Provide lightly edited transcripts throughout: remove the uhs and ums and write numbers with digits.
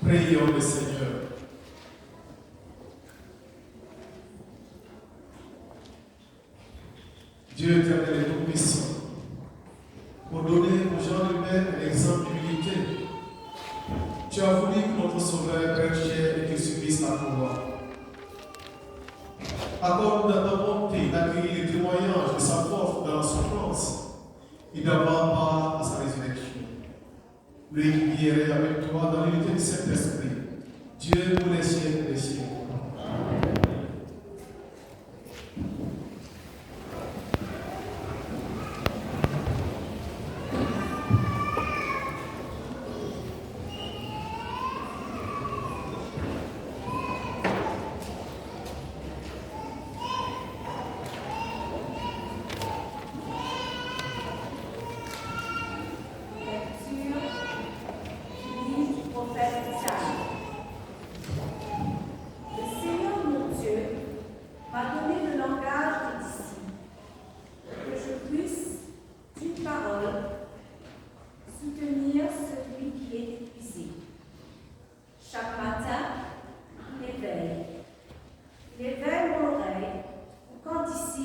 Prions le Seigneur. Dieu éternel et tout-puissant, pour donner aux gens humains un exemple d'humilité, tu as voulu que notre Sauveur prenne chair et qu'il subisse la croix. Accorde-nous dans ta bonté d'accueillir les témoignages de sa force dans la souffrance et d'avoir part à sa résurrection. Lui qui irait avec toi dans l'unité du Saint-Esprit, Dieu pour les siècles des siècles.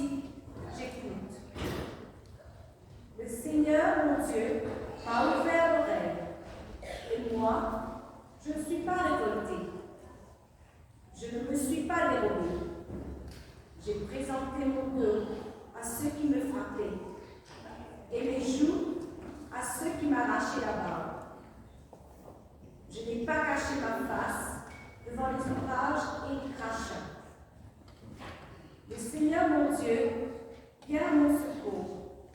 aussi, j'écoute. Le Seigneur, mon Dieu, m'a ouvert l'oreille. Et moi, je ne suis pas révoltée. Je ne me suis pas dérobée. J'ai présenté mon dos à ceux qui me frappaient et mes joues à ceux qui m'arrachaient la barbe. Je n'ai pas caché ma face devant les outrages et les crachats. Le Seigneur, mon Dieu, vient à mon secours.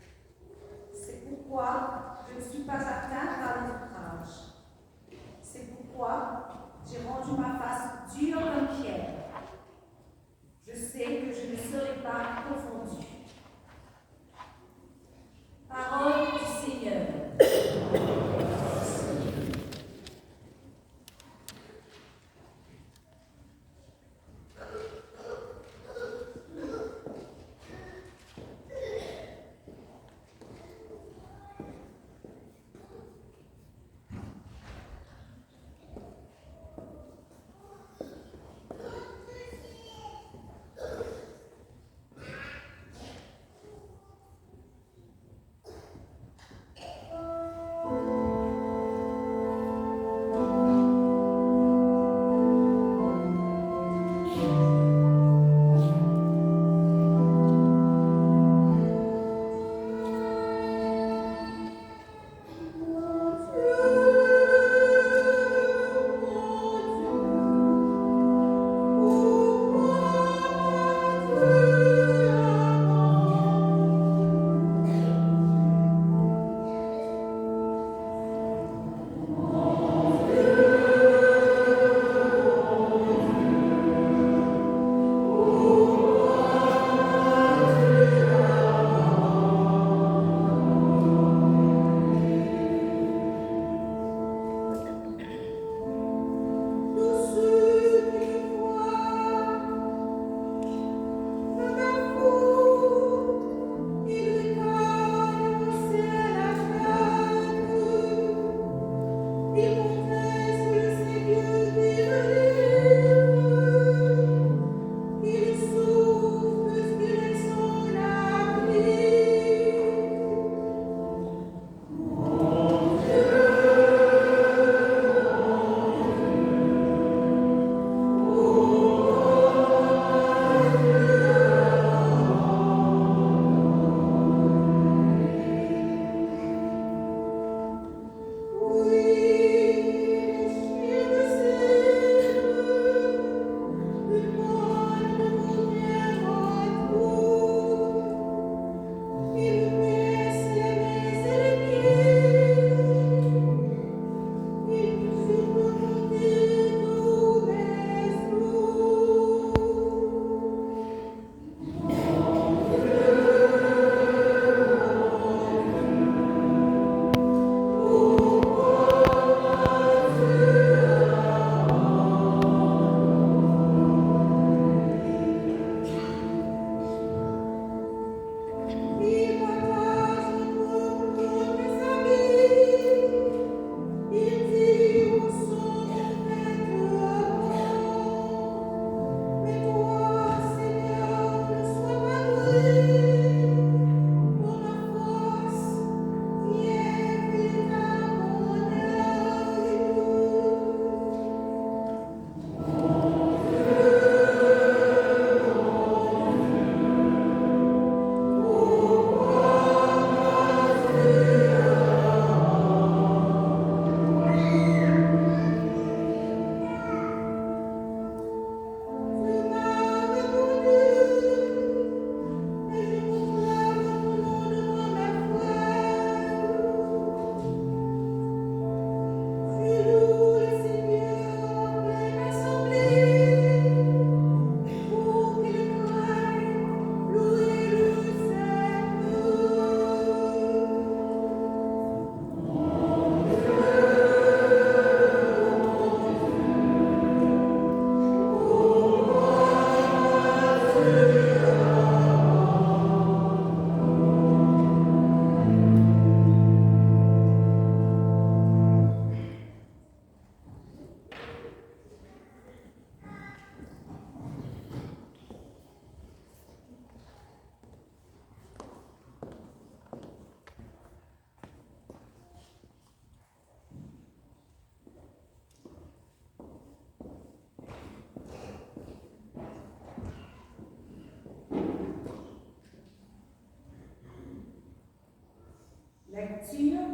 C'est pourquoi je ne suis pas atteinte par les outrages. C'est pourquoi j'ai rendu ma face dure comme pierre. Je sais que je ne serai pas confondue. Parole du Seigneur.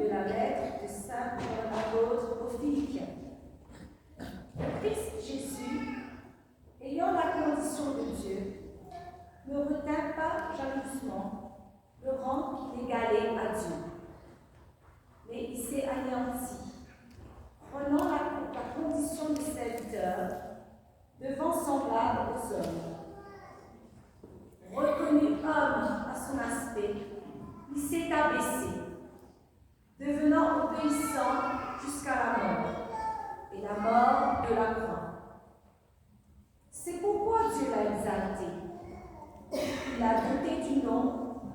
de la lettre de Saint Paul apôtre aux Philippiens. Le Christ Jésus, ayant la condition de Dieu, ne retint pas jalousement le rang qu'il égalait à Dieu, mais il s'est anéanti, prenant la condition de serviteur, devant semblable aux hommes. Reconnu homme à son aspect, il s'est abaissé, devenant obéissant jusqu'à la mort, et la mort de la croix. C'est pourquoi Dieu l'a exalté. Il a doté du nom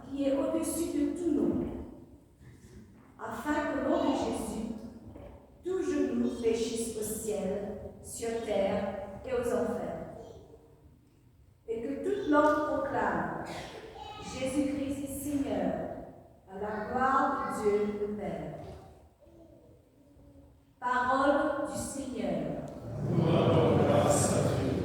qui est au-dessus de tout nom, afin qu'au nom de Jésus, tout genou fléchisse au ciel, sur terre et aux enfers, et que toute langue proclame Jésus-Christ est Seigneur, à la gloire de Dieu le Père. Parole du Seigneur. Grâce à Dieu.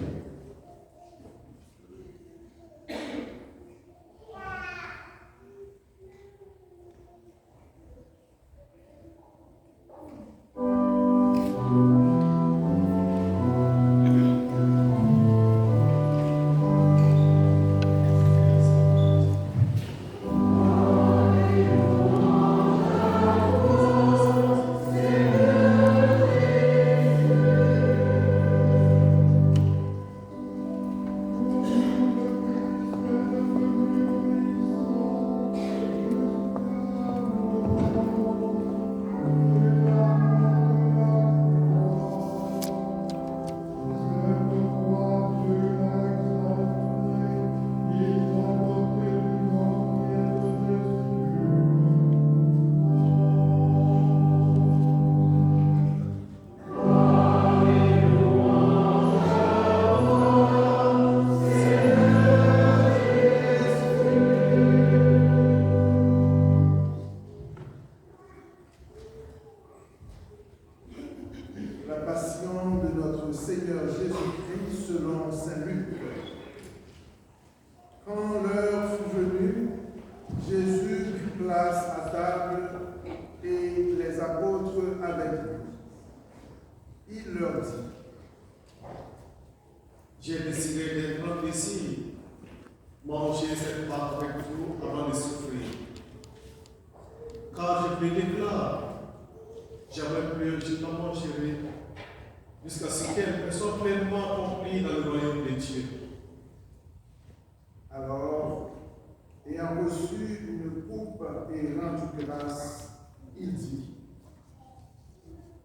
La passion de notre Seigneur Jésus-Christ selon saint Luc. Quand l'heure fut venue, Jésus prit place à table et les apôtres avec lui. Il leur dit: J'ai décidé d'être un plaisir, manger cette part avec vous avant de souffrir. Car je vous déclare, j'avais plus je n'en mangerai jusqu'à ce qu'elle soit pleinement accomplie dans le royaume de Dieu. Alors, ayant reçu une coupe et rendu grâce, il dit: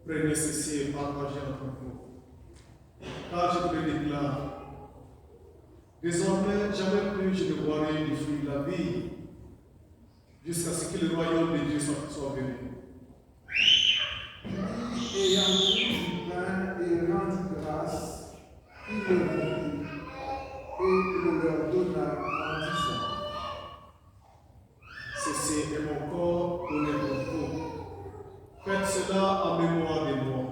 Prenez ceci et partagez entre vous. Car je vous le déclare, désormais, jamais plus je ne boirai du fruit de la vie, jusqu'à ce que le royaume de Dieu soit venu. Ayant pris du pain et rendu grâce, il le rompit et le leur donna en disant: Ceci est mon corps donné pour vous. Faites cela en mémoire de moi.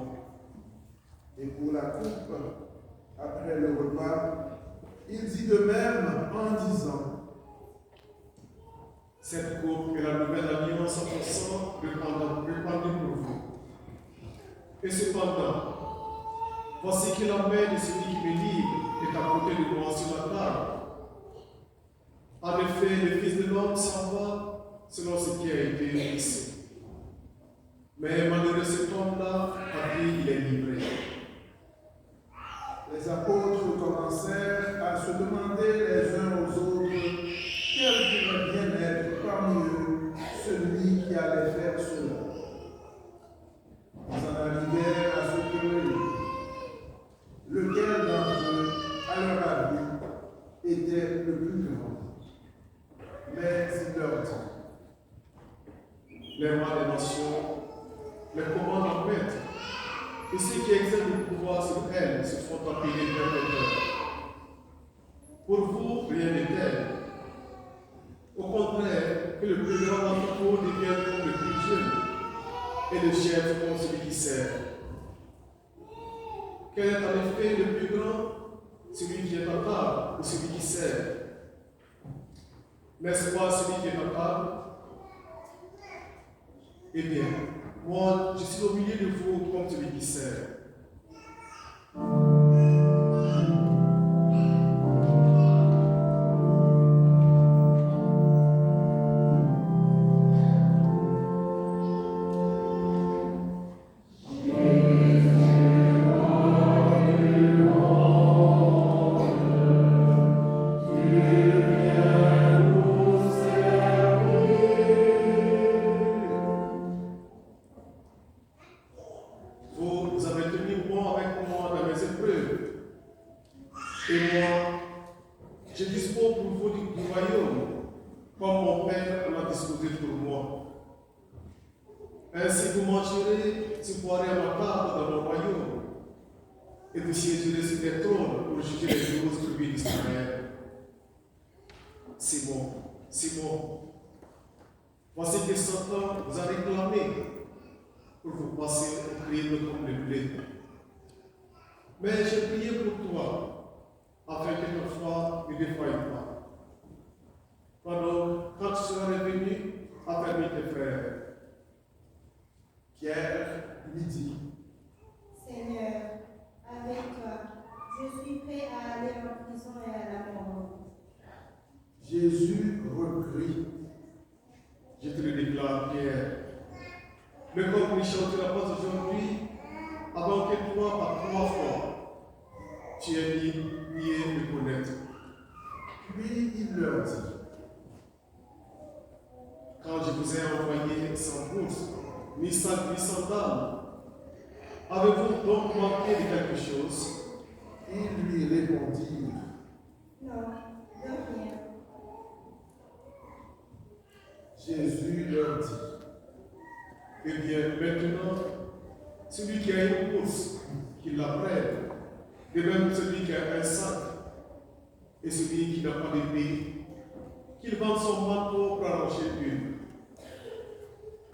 Et pour la coupe, après le repas, il dit de même en disant: Cette coupe est la nouvelle alliance en mon sang répandue pour vous. Et cependant, voici que la main de celui qui me livre est à côté de moi sur la table. En effet, le Fils de l'homme s'en va selon ce qui a été écrit. Mais malheureux cet homme-là à qui il est livré. Les apôtres commencèrent à se demander les uns aux autres quel pourrait bien être parmi eux celui qui allait faire cela. Ils en arrivèrent à se demander lequel d'entre eux, à leur avis, était le plus grand. Mais il leur dit: Les rois des nations, les commandants en maître, et ceux qui exercent le pouvoir sur elles se font appeler perpéteurs. Pour vous, rien n'est tel. Au contraire, que le plus grand d'entre vous devienne comme le plus jeune, et le chef comme celui qui sert. Quel est en effet le plus grand? Celui qui est à table ou celui qui sert? N'est-ce pas celui qui est à table? Eh bien, moi, je suis au milieu de vous comme celui qui sert. Vous avez tenu bon avec moi dans mes épreuves. Et moi, je dispose pour vous du royaume, comme mon Père l'a disposé pour moi. Ainsi vous mangerez, vous boirez à ma table dans mon royaume, et vous siégerez sur des trônes pour juger les 12 tribus d'Israël. Simon, voici que Satan vous a réclamé pour vous passer au crible comme le blé. Mais j'ai prié pour toi, afin que ta foi ne défaille pas. Quand tu seras revenu, affermis tes frères. Pierre lui dit, Seigneur, avec toi, je suis prêt à aller en prison et à la mort. Jésus reprit, Je te le déclare, Pierre. Mais comme ne chantera pas aujourd'hui, avant que toi, par 3 fois, tu aies nié me connaître. puis il leur dit, Quand je vous ai envoyé sans bourse, ni sac, ni sandales, avez-vous donc manqué de quelque chose? ils lui répondirent, Non, de rien. Jésus leur dit, Eh bien, maintenant, celui qui a une bourse, qu'il la prenne, de même celui qui a un sac, et celui qui n'a pas d'épée, qu'il vende son manteau pour arranger une.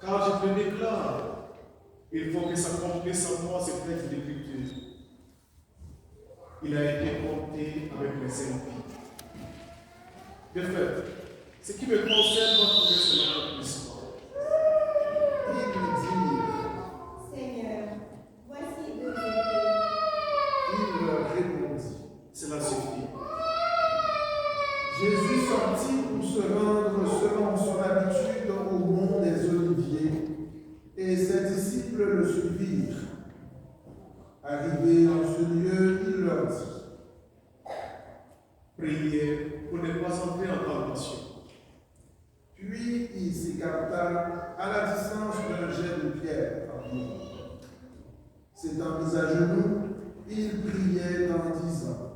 Car je te déclare, il faut que s'accomplisse en moi ce texte d'écriture. Il a été compté avec les impies. De fait, ce qui me concerne va trouver son accomplissement. ils lui dirent, Seigneur, voici 2 épées. il leur répondit. Cela suffit. Jésus sortit pour se rendre selon son habitude au mont des Oliviers, et ses disciples le suivirent. Arrivé en ce lieu, il leur dit, Priez pour ne pas entrer en tentation. puis il s'écarta à la distance d'un jet de pierre environ. S'étant mis à genoux, il priait en disant,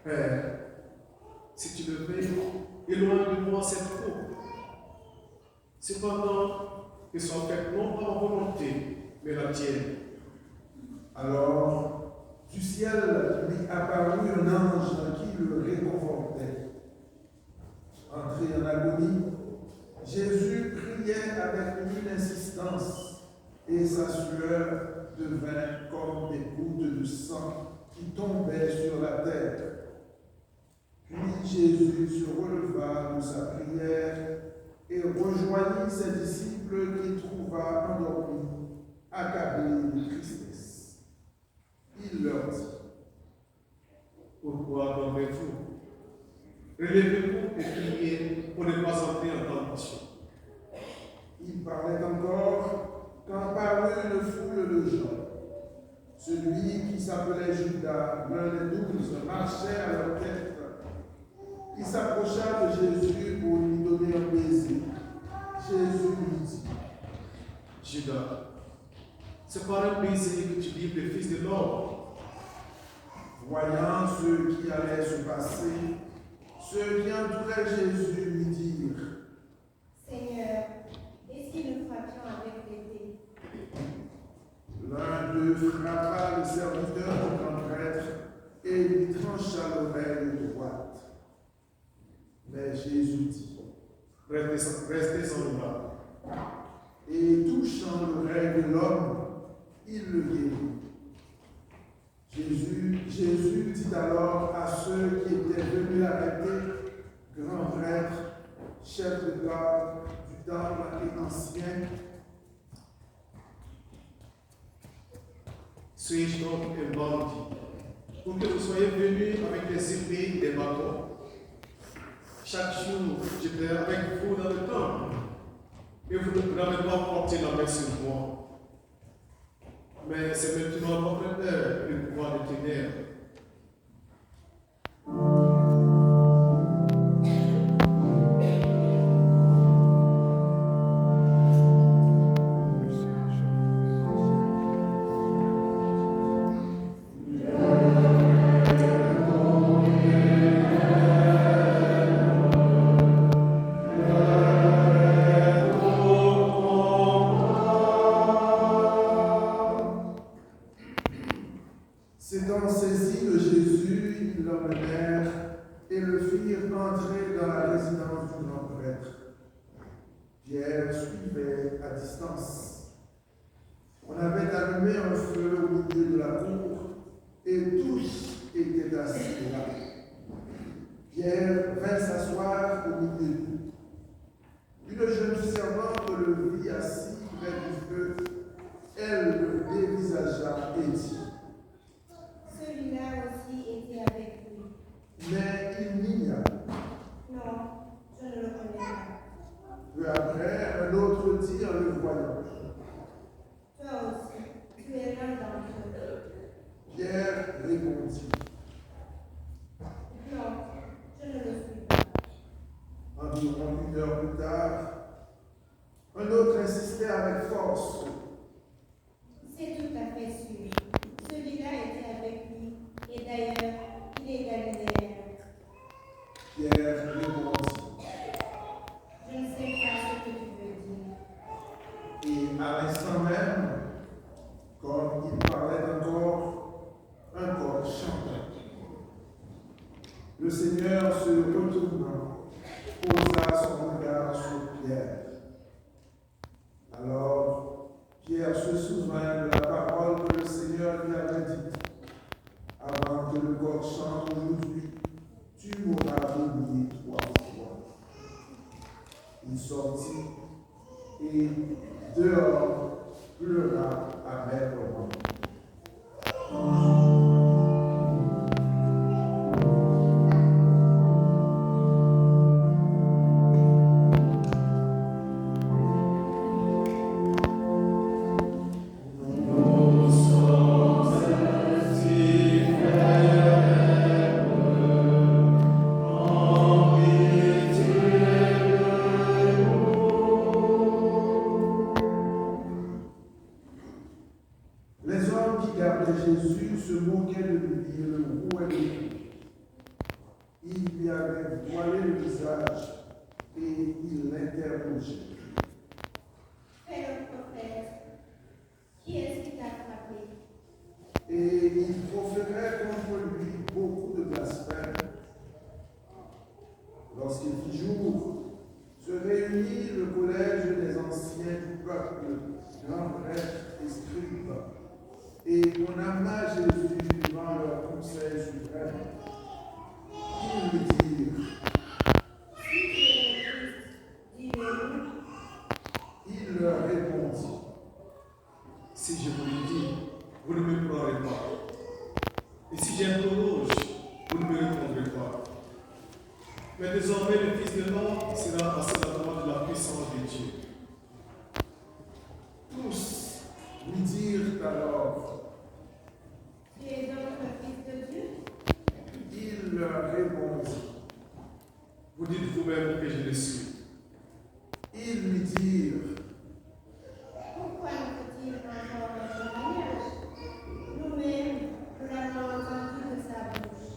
Père, si tu le veux, éloigne de moi cette coupe. Cependant, que soit faite non pas ma volonté, mais la tienne. alors du ciel lui apparut un ange qui le réconfortait. Entré en agonie, Jésus priait avec une insistance, et sa sueur devint comme des gouttes de sang qui tombaient sur la terre. Puis Jésus se releva de sa prière et rejoignit ses disciples qu'il trouva endormis, accablés de tristesse. Il leur dit, Pourquoi dormez-vous? Relevez-vous et priez pour ne pas entrer en tentation. il parlait encore quand parut une foule de gens. Celui qui s'appelait Judas, l'un des 12, marchait à leur tête. Il s'approcha de Jésus pour lui donner un baiser. Jésus lui dit, Judas, c'est par un baiser que tu livres le Fils de l'homme. voyant ce qui allait se passer, ceux qui entouraient Jésus lui dirent, Seigneur, est-ce qu'il nous frappions avec l'épée? l'un d'eux frappa le serviteur du grand prêtre et lui trancha l'oreille droite. Mais Jésus dit, Restez en là. et touchant l'oreille de l'homme, il le guérit. Jésus dit alors à ceux qui étaient venus l'arrêter, grand prêtre, chef de garde du vital et ancien. Suis-je donc un bandit pour que vous soyez venus avec des épées et des bâtons? Chaque jour, j'étais avec vous dans le temple et vous n'avez pas porté la main sur moi. Mais c'est maintenant votre heure, le pouvoir des ténèbres. S'étant saisis de Jésus, ils l'emmenèrent et le firent entrer dans la résidence du grand prêtre. Pierre suivait à distance. On avait allumé un feu au milieu de la cour et tous étaient assis là. Pierre vint s'asseoir au milieu d'eux. Une jeune servante le vit assis près du feu. Elle le dévisagea et dit: Celui-là aussi était avec lui. mais il n'igna. Non, je ne le connais pas. Peu après, un autre dit en le voyant: Toi aussi, tu es l'un d'entre eux. Pierre répondit: Non, je ne le suis pas. Environ 1 heure plus tard, un autre insistait avec force: C'est tout à fait sûr. Celui-là était avec lui. Et d'ailleurs, il est galiléen. Pierre répondit. Je ne sais pas ce que tu veux dire. Et à l'instant même, comme il parlait encore, un cor chantait. Le Seigneur se retournant, posa son regard sur Pierre. Alors, Pierre se souvint de la parole que le Seigneur lui avait dite: avant que le coq chante aujourd'hui, tu m'auras oublié 3 fois. Il sortit et dehors pleura amèrement. Les hommes qui gardaient Jésus se moquaient de lui et le rouaient de coups. Ils lui avaient voilé le visage et ils l'interrogeaient. Fais le prophète. Qui est-ce qui t'a frappé? Et ils proféraient contre lui beaucoup de blasphèmes. Lorsqu'il fit jour, se réunit le collège des anciens du peuple, grands prêtres et scribes, et on amena Jésus devant leur conseil suprême. Ils lui dirent: Si tu es le Christ, dis-le-nous. il leur répondit: Si je vous le dis, vous ne me croirez pas. Et si j'interroge, vous ne me répondrez pas. Mais désormais, le Fils de l'homme sera assis à la droite de la puissance de Dieu. Tous lui dirent alors: Tu es donc le Fils de Dieu? il leur répondit. Vous dites vous-même que je le suis. Ils lui dirent: Pourquoi nous faut-il encore un témoignage? Nous-mêmes, nous l'avons entendu de sa bouche.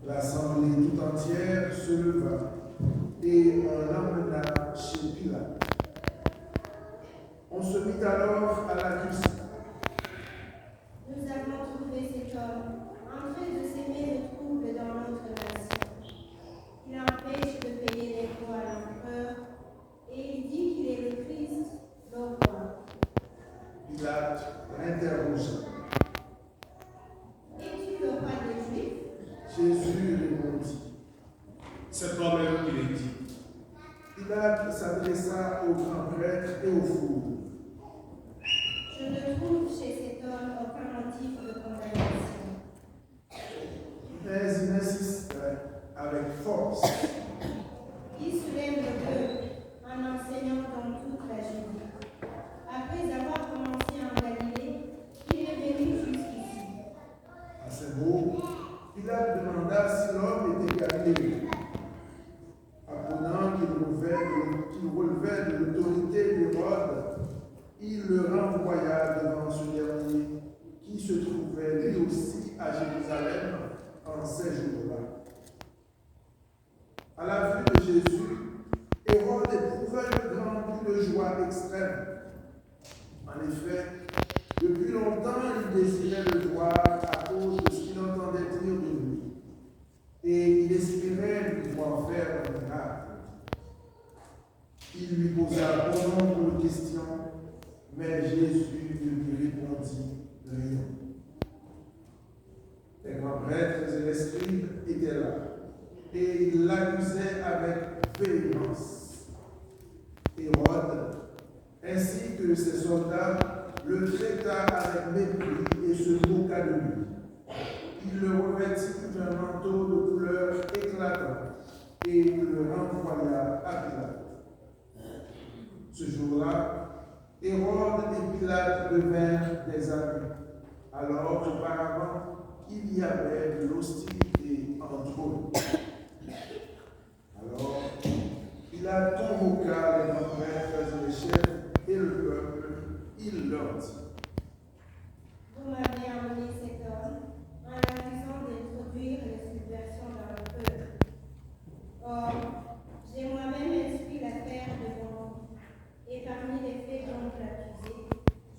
L'assemblée tout entière se leva et on l'emmena chez Pilate. On se mit alors à l'accuser. Nous avons trouvé cet homme en train de s'aimer le trouble dans notre nation. Il empêche de payer les droits à l'empereur et il dit qu'il est le Christ, le roi. Pilate l'interrogea. Es-tu le roi des Juifs? Jésus répondit. C'est toi-même qui l'as dit. Pilate s'adressa aux grands prêtres et aux foules. Je ne trouve chez cet homme aucun motif de condamnation. Mais il insiste avec force. Il soulève le peuple en enseignant dans toute la Judée. Après avoir commencé en Galilée, il est venu jusqu'ici. À ces mots, Pilate demanda si l'homme était galiléen. Apprenant qu'il relevait de l'autorité d'Hérode, il le renvoya devant ce dernier, qui se trouvait lui aussi à Jérusalem en ces jours-là. À la vue de Jésus, Hérode éprouvait une grande de joie extrême. En effet, depuis longtemps, il désirait le voir à cause de ce qu'il entendait dire de lui. Et il espérait lui voir faire un miracle. Il lui posa bon nombre de questions, mais Jésus ne lui répondit rien. Les grands prêtres et les scribes étaient là, et ils l'accusaient avec véhémence. Hérode, ainsi que ses soldats, le traita avec mépris et se moqua de lui. Il le revêtit d'un manteau de couleur éclatante et le renvoya à Pilate. Ce jour-là, Hérode et Pilate devinrent des amis, alors qu'auparavant, il y avait de l'hostilité entre eux. Alors, Pilate convoqua les grands prêtres et les chefs et le peuple. Il leur dit: Vous m'avez emmené cet homme en l'accusant d'introduire les subversions dans le peuple. Or, j'ai moi-même instruit l'affaire devant vous, et parmi les faits dont vous l'accusez,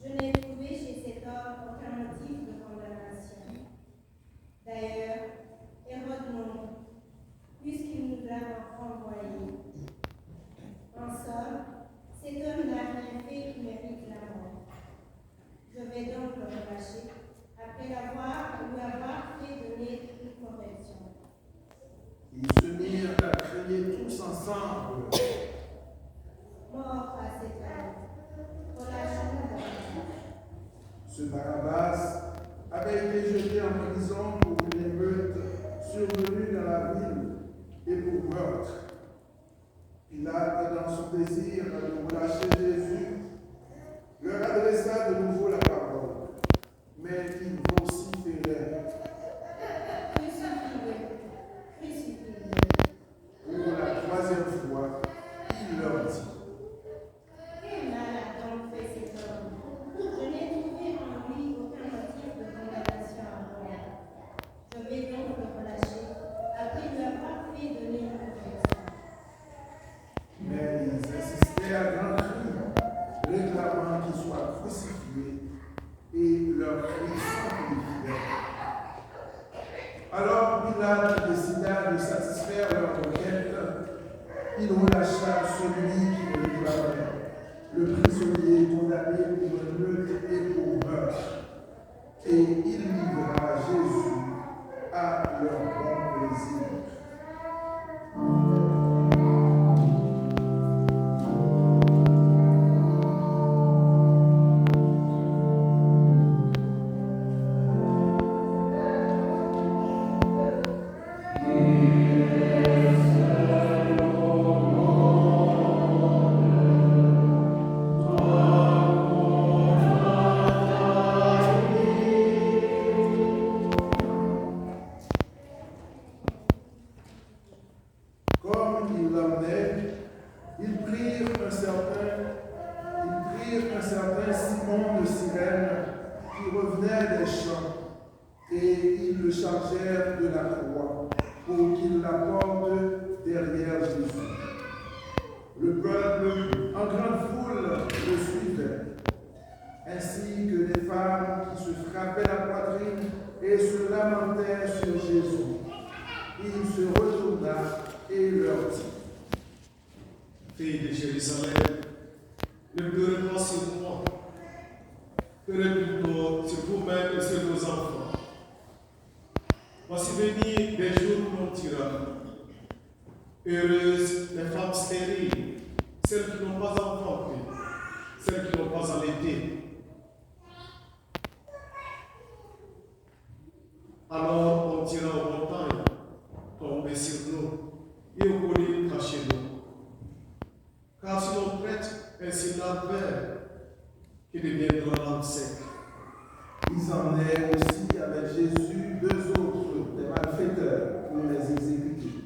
je n'ai trouvé chez cet homme aucun motif de condamnation. D'ailleurs, Hérode non plus, puisqu'il nous l'a envoyé. En somme, cet homme n'a rien fait qui mérite la mort. Je vais donc le relâcher, après lui avoir fait donner une correction. Ils se mirent à crier tous ensemble: Mort à cet homme, relâchons-le. Ce Barabbas avait été jeté en prison pour une émeute survenue dans la ville et pour meurtre. Pilate, dans son désir de relâcher Jésus, leur adressa de nouveau la parole, mais ils vociféraient. Crucifiez-le, crucifiez-le. Pour la troisième fois, il leur dit: Quel mal a donc fait cet homme? Je n'ai trouvé en lui aucun motif de condamnation à mort. Je vais donc le relâcher, après lui avoir fait donner une correction. Mais ils insistaient à grands cris, réclamant qu'il soit crucifié, et leurs cris s'amplifiaient. Alors Pilate décida de satisfaire leur requête. Il relâcha celui qui le réclamait, le prisonnier condamné pour émeute et pour meurtre, et il livra Jésus à leur bon plaisir. Simon de Cyrène qui revenait des champs, et ils le chargèrent de la croix pour qu'il la porte derrière Jésus. Le peuple, en grande foule, le suivait, ainsi que des femmes qui se frappaient la poitrine et se lamentaient sur Jésus. Il se retourna et leur dit: Filles de Jérusalem, ne pleurez pas sur moi, pleurez plutôt sur vous-même et sur vos enfants. Voici venir des jours non tyrans. Heureuses les femmes stériles, celles qui n'ont pas enfanté, celles qui n'ont pas allaité. Alors on tira aux montagnes, tomber sur nous, et aux collines cachées nous. Car si l'on traite ainsi l'adverbe, qui deviendra l'âme sec. Ils emmenaient aussi avec Jésus 2 autres, des malfaiteurs, pour les exécuter.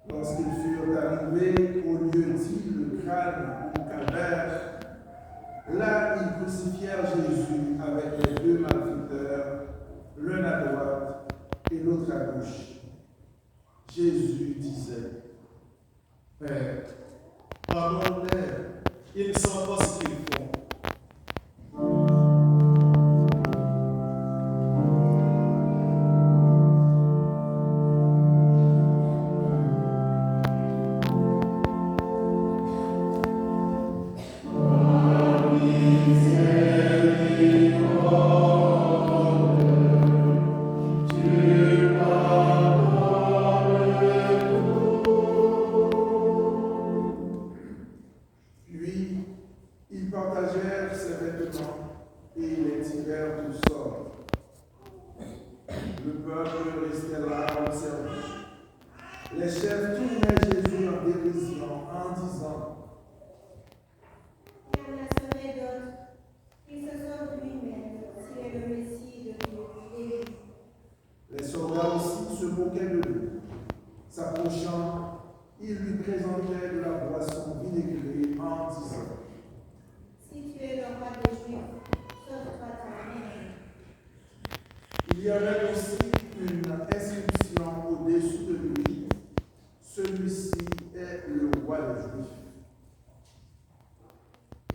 Lorsqu'ils furent arrivés au lieu dit le crâne ou calvaire, là ils crucifièrent Jésus avec les 2 malfaiteurs, l'un à droite et l'autre à gauche. Jésus disait, Père, pardonne-leur, ils ne savent pas ce qu'ils font. Puis, ils partagèrent ses vêtements et les tirèrent au sort. Le peuple restait là observant. Les chefs tournaient Jésus en dérision en disant, Il y en a sauvé d'autres, qu'il se sauve lui-même, s'il est le Messie de Dieu. les soldats aussi se moquaient de lui. S'approchant, ils lui présentaient de la boisson vinaigrée en disant, Si tu es le roi des Juifs, sauve-toi toi-même. il y avait aussi une inscription au-dessus de lui, celui-ci est le roi des Juifs.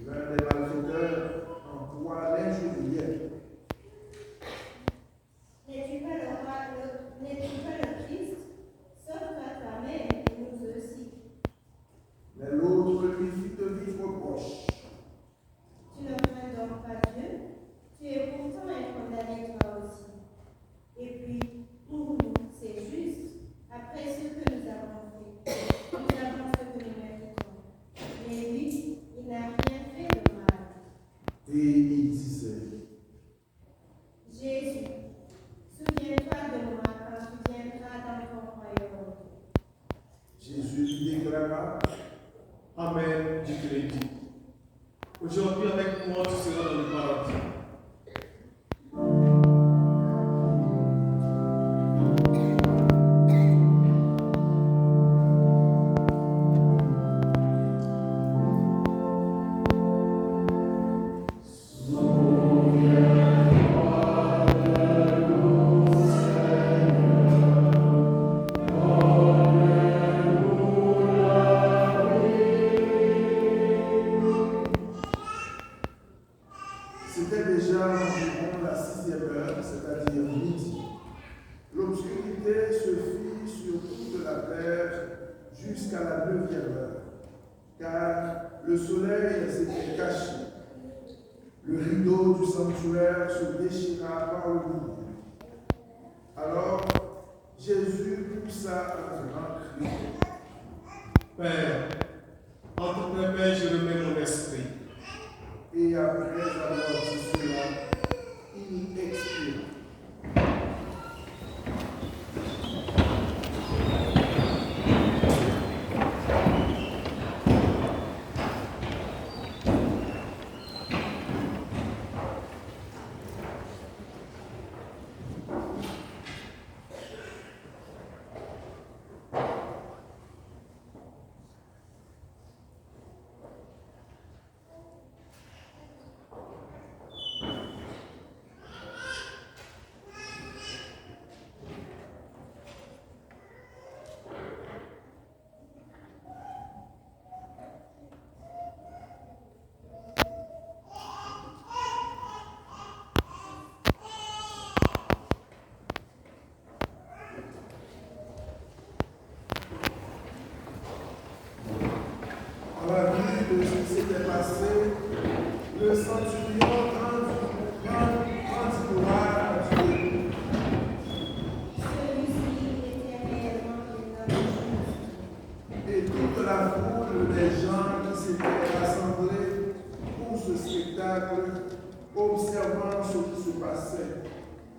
L'un des malfaiteurs en quoi l'injuriait. N'es-tu pas le roi, n'es-tu pas le Christ? Sauve-toi toi-même et nous aussi. Mais l'autre lui fit de vifs reproches. Tu ne crains donc pas Dieu? Tu es pourtant condamné toi aussi. Et puis, pour nous, c'est juste, après ce que nous avons fait. Nous avons ce que nous méritons. Mais lui, il n'a rien fait de mal. Et il disait, Jésus, souviens-toi de moi quand tu viendras dans ton royaume. Jésus lui déclara, Amen, je te l'ai dit. Aujourd'hui avec moi, tu seras dans le paradis. c'était déjà environ la 6e heure, c'est-à-dire midi. L'obscurité se fit sur toute la terre jusqu'à la 9e heure, car le soleil s'était caché. Le rideau du sanctuaire se déchira par le milieu. Alors, Jésus poussa un grand cri. Père, entre tes mains, je remets mon esprit. Et après avoir dit cela, il expira. À la vue de ce qui s'était passé, le centurion rendit gloire à Dieu. Celui-ci était réellement un homme juste. Et toute la foule des gens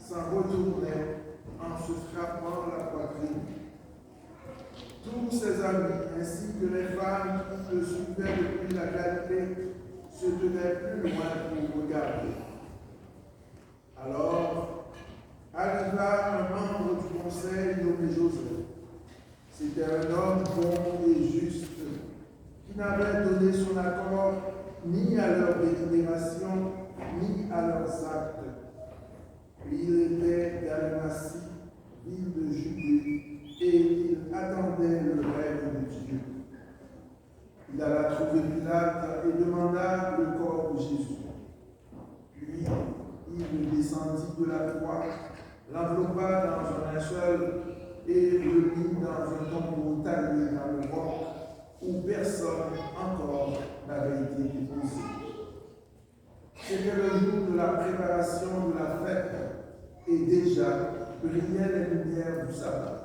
s'en retournait en se frappant la poitrine. Tous ses amis, ainsi que les femmes qui le suivaient depuis la Galilée, se tenaient plus loin pour regarder. Alors, arriva un membre du conseil nommé Joseph. C'était un homme bon et juste, qui n'avait donné son accord ni à leur délibération, ni à leurs actes. Il était d'Arimathie, ville de Judée, et il attendait le règne de Dieu. Il alla trouver Pilate et demanda le corps de Jésus. Puis, il descendit de la croix, l'enveloppa dans un linceul et le mit dans un tombeau taillé dans le roc où personne encore n'avait été déposé. C'était le jour de la préparation de la fête et déjà brillaient les lumières du sabbat.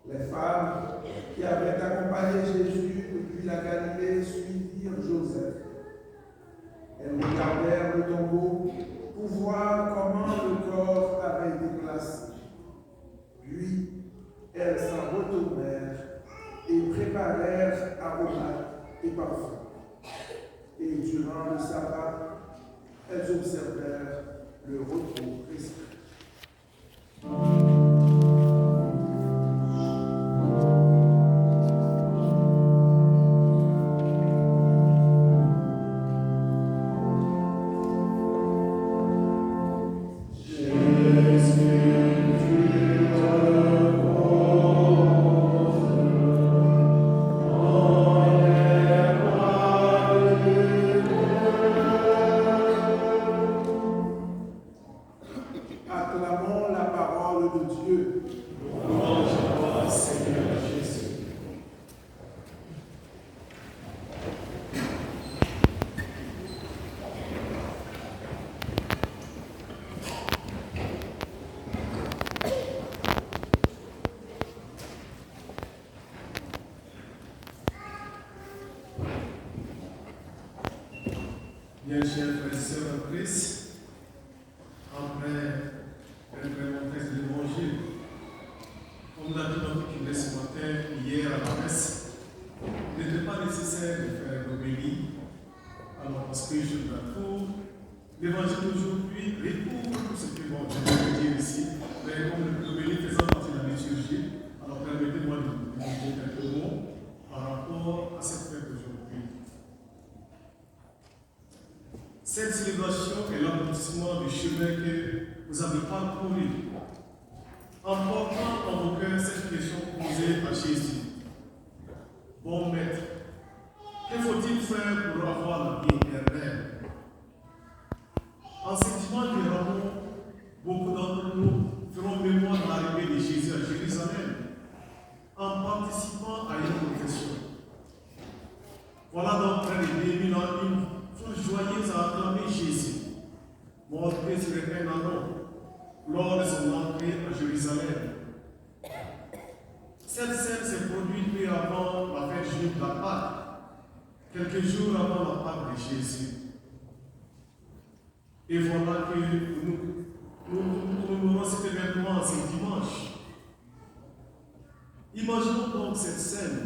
Les femmes qui avaient accompagné Jésus depuis la Galilée suivirent Joseph. Elles regardèrent le tombeau pour voir comment le corps avait été placé. Puis, elles s'en retournèrent et préparèrent aromates et parfums. Et durant le sabbat, elles observèrent le repos prescrit. Acclamons la parole de Dieu. Louange à toi, Seigneur Jésus. Bien, chers frères et sœurs en Christ, après le texte de l'Évangile, comme l'a dit notre curé ce matin, hier à la messe, il n'était pas nécessaire de faire l'homélie, alors parce que je la trouve, l'Évangile d'aujourd'hui recouvre tout ce que bon, je vais dire ici, mais comme l'homélie faisant partie de la liturgie, alors permettez-moi de vous dire quelques mots par rapport à cette fête d'aujourd'hui. Cette célébration est l'aboutissement du chemin que vous avez parcouru en portant en vos cœurs cette question posée à Jésus. Bon maître, que faut-il faire pour avoir la vie éternelle? En sentiment de l'amour, beaucoup d'entre nous feront mémoire de l'arrivée de Jésus à Jérusalem en participant à une confession. Voilà donc près de 2000 ans une foule joyeuse à acclamer Jésus, montré sur le pain lors de son entrée à Jérusalem. Cette scène s'est produite peu avant la fête juive de la Pâque, quelques jours avant la Pâque de Jésus. Et voilà que nous commémorons cet événement ce dimanche. Imaginons donc cette scène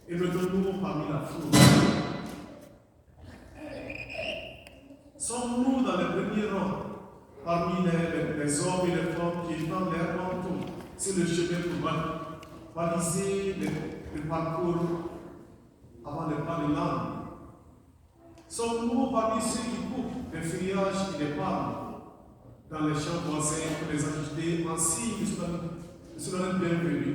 et mettons-nous parmi la foule. Sommes-nous dans le premier rang, parmi les hommes et les femmes qui étendent leurs manteaux sur le chemin pour baliser le parcours avant le pas de l'âme? Sommes-nous parmi ceux qui coupent les feuillages et les palmes dans les champs voisins pour les agiter en signe de solennelle bienvenue?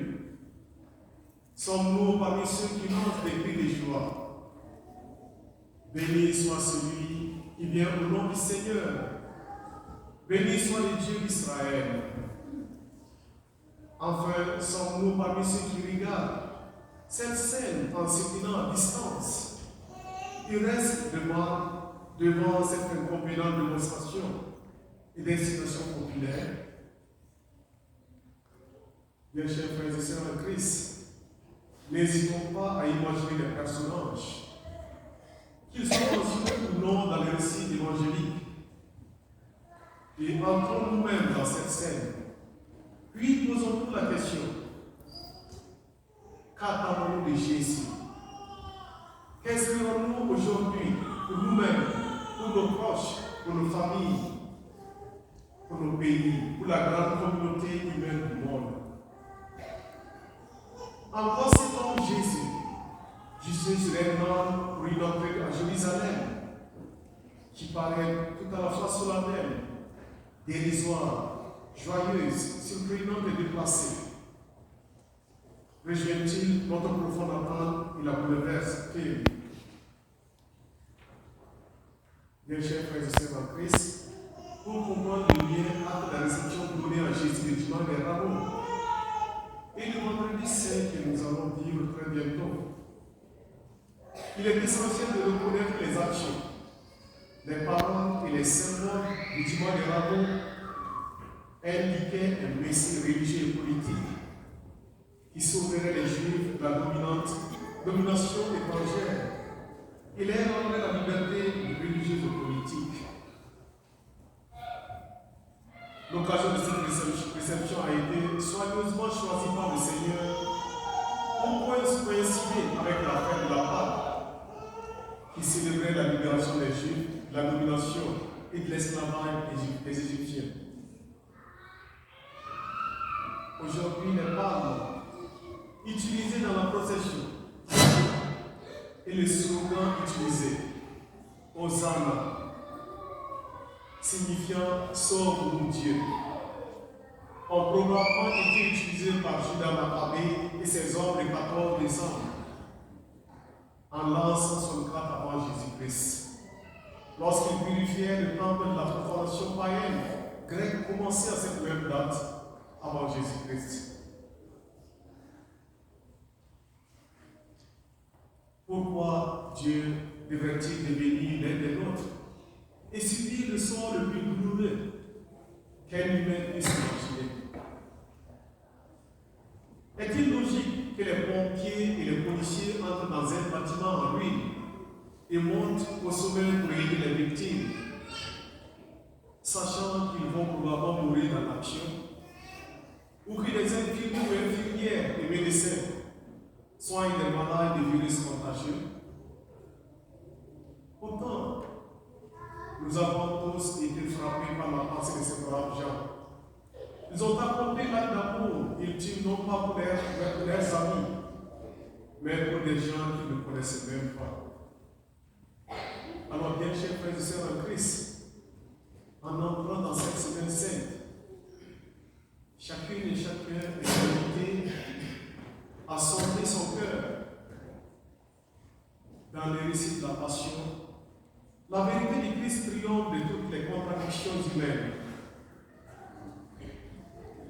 Sommes-nous parmi ceux qui lancent des cris de joie? Béni soit celui qui vient au nom du Seigneur. Béni soit le Dieu d'Israël. Enfin, sommes-nous parmi ceux qui regardent cette scène en se tenant à distance? Il reste devant cette incompréhensible démonstration et d'incitation populaire. Bien chers frères et sœurs en Christ, n'hésitons pas à imaginer les personnages, qu'ils soient mentionnés ou non dans les récits évangéliques. Et entrons nous-mêmes dans cette scène. Puis posons-nous la question. Qu'attendons-nous de Jésus? Qu'espérons-nous aujourd'hui pour nous-mêmes, pour nos proches, pour nos familles, pour nos pays, pour la grande communauté humaine du monde? Encore ces temps, Jésus règne pour une entrée à Jérusalem, qui paraît tout à la fois solennelle, dérisoire, joyeuse, surprenante et déplacée. Rejoint-il notre profonde attente et la bouleverse? Bien chers frères et sœurs en Christ, pour comprendre le lien entre la réception donnée à Jésus le dimanche des rameaux et le vendredi saint que nous allons vivre très bientôt, il est essentiel de reconnaître les actions, les paroles et les symboles du dimanche des rameaux indiquaient un messie religieux et politique qui sauverait les Juifs de la domination étrangère et leur rendrait la liberté religieuse et politique. L'occasion de cette réception a été soigneusement choisie par le Seigneur pour coïncider avec la fête de la Pâque qui célébrait la libération des Juifs, la domination et de l'esclavage des Égyptiens. Aujourd'hui, les palmes utilisées dans la procession et le slogan utilisé, Hosanna, signifiant sauve-nous Dieu, ont probablement été utilisés par Judas Maccabée et ses hommes le 14 décembre, en lançant son crainte avant Jésus-Christ. Lorsqu'ils purifiaient le temple de la profanation païenne, grecque commençait à cette même date avant Jésus-Christ. Pourquoi Dieu devrait-il devenir l'un des nôtres et subir le sort le plus douloureux qu'un humain puisse imaginer? Est-il logique que les pompiers et les policiers entrent dans un bâtiment en ruine et montent au sommet pour aider les victimes, sachant qu'ils vont probablement mourir dans l'action, ou que les infirmiers ou infirmières et médecins soignent des malades de virus contagieux? Pourtant, nous avons tous été frappés par la pensée de ces braves gens. Ils ont accompli l'acte d'amour. Ils tuent non pas pour leurs amis, mais pour des gens qu'ils ne connaissaient même pas. Alors, bien chers frères et sœurs en Christ, en entrant dans cette semaine sainte, chacune et chacun est invité à sondrer son cœur dans le récit de la passion. La vérité du Christ triomphe de toutes les contradictions humaines.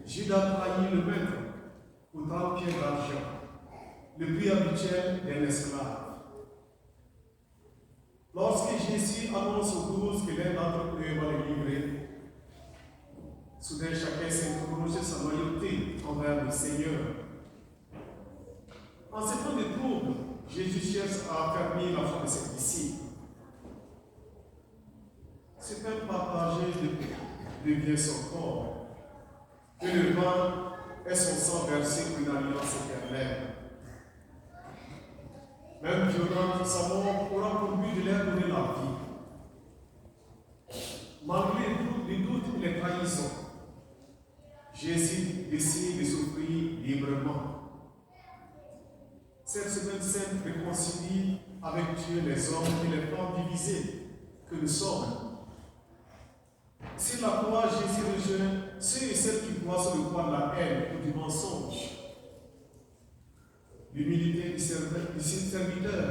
Judas trahit le maître pour 30 pièces d'argent, le prix habituel d'un esclave. Lorsque Jésus annonce aux 12 que l'un d'entre eux va le livrer, soudain chacun s'interroge sa loyauté envers le Seigneur. En ce temps de trouble, Jésus cherche à affermir la foi de ses disciples. Ce pain partagé devient son corps, et le vin est son sang versé pour une alliance éternelle. Même violente, sa mort aura pour but de leur donner la vie. Malgré les doutes et les trahisons, Jésus décide de souffrir librement. Cette semaine sainte réconcilie avec Dieu les hommes et les femmes divisés que nous sommes. Sur la croix, Jésus rejoint ceux et celles qui croient sur le poids de la haine ou du mensonge. L'humilité du serviteur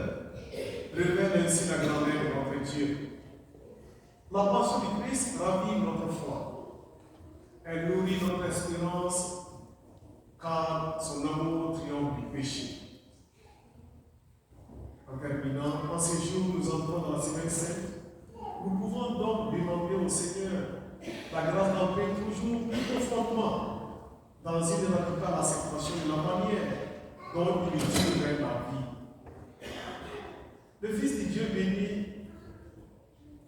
révèle ainsi la grandeur de notre Dieu. La passion du Christ ravive notre foi. Elle nourrit notre espérance, car son amour triomphe du péché. En terminant, en ces jours, nous entrons dans la semaine sainte. Nous pouvons donc demander au Seigneur la grâce d'entrer toujours plus profondément dans une radicale acceptation de la manière dont il tire la vie. Le Fils de Dieu béni,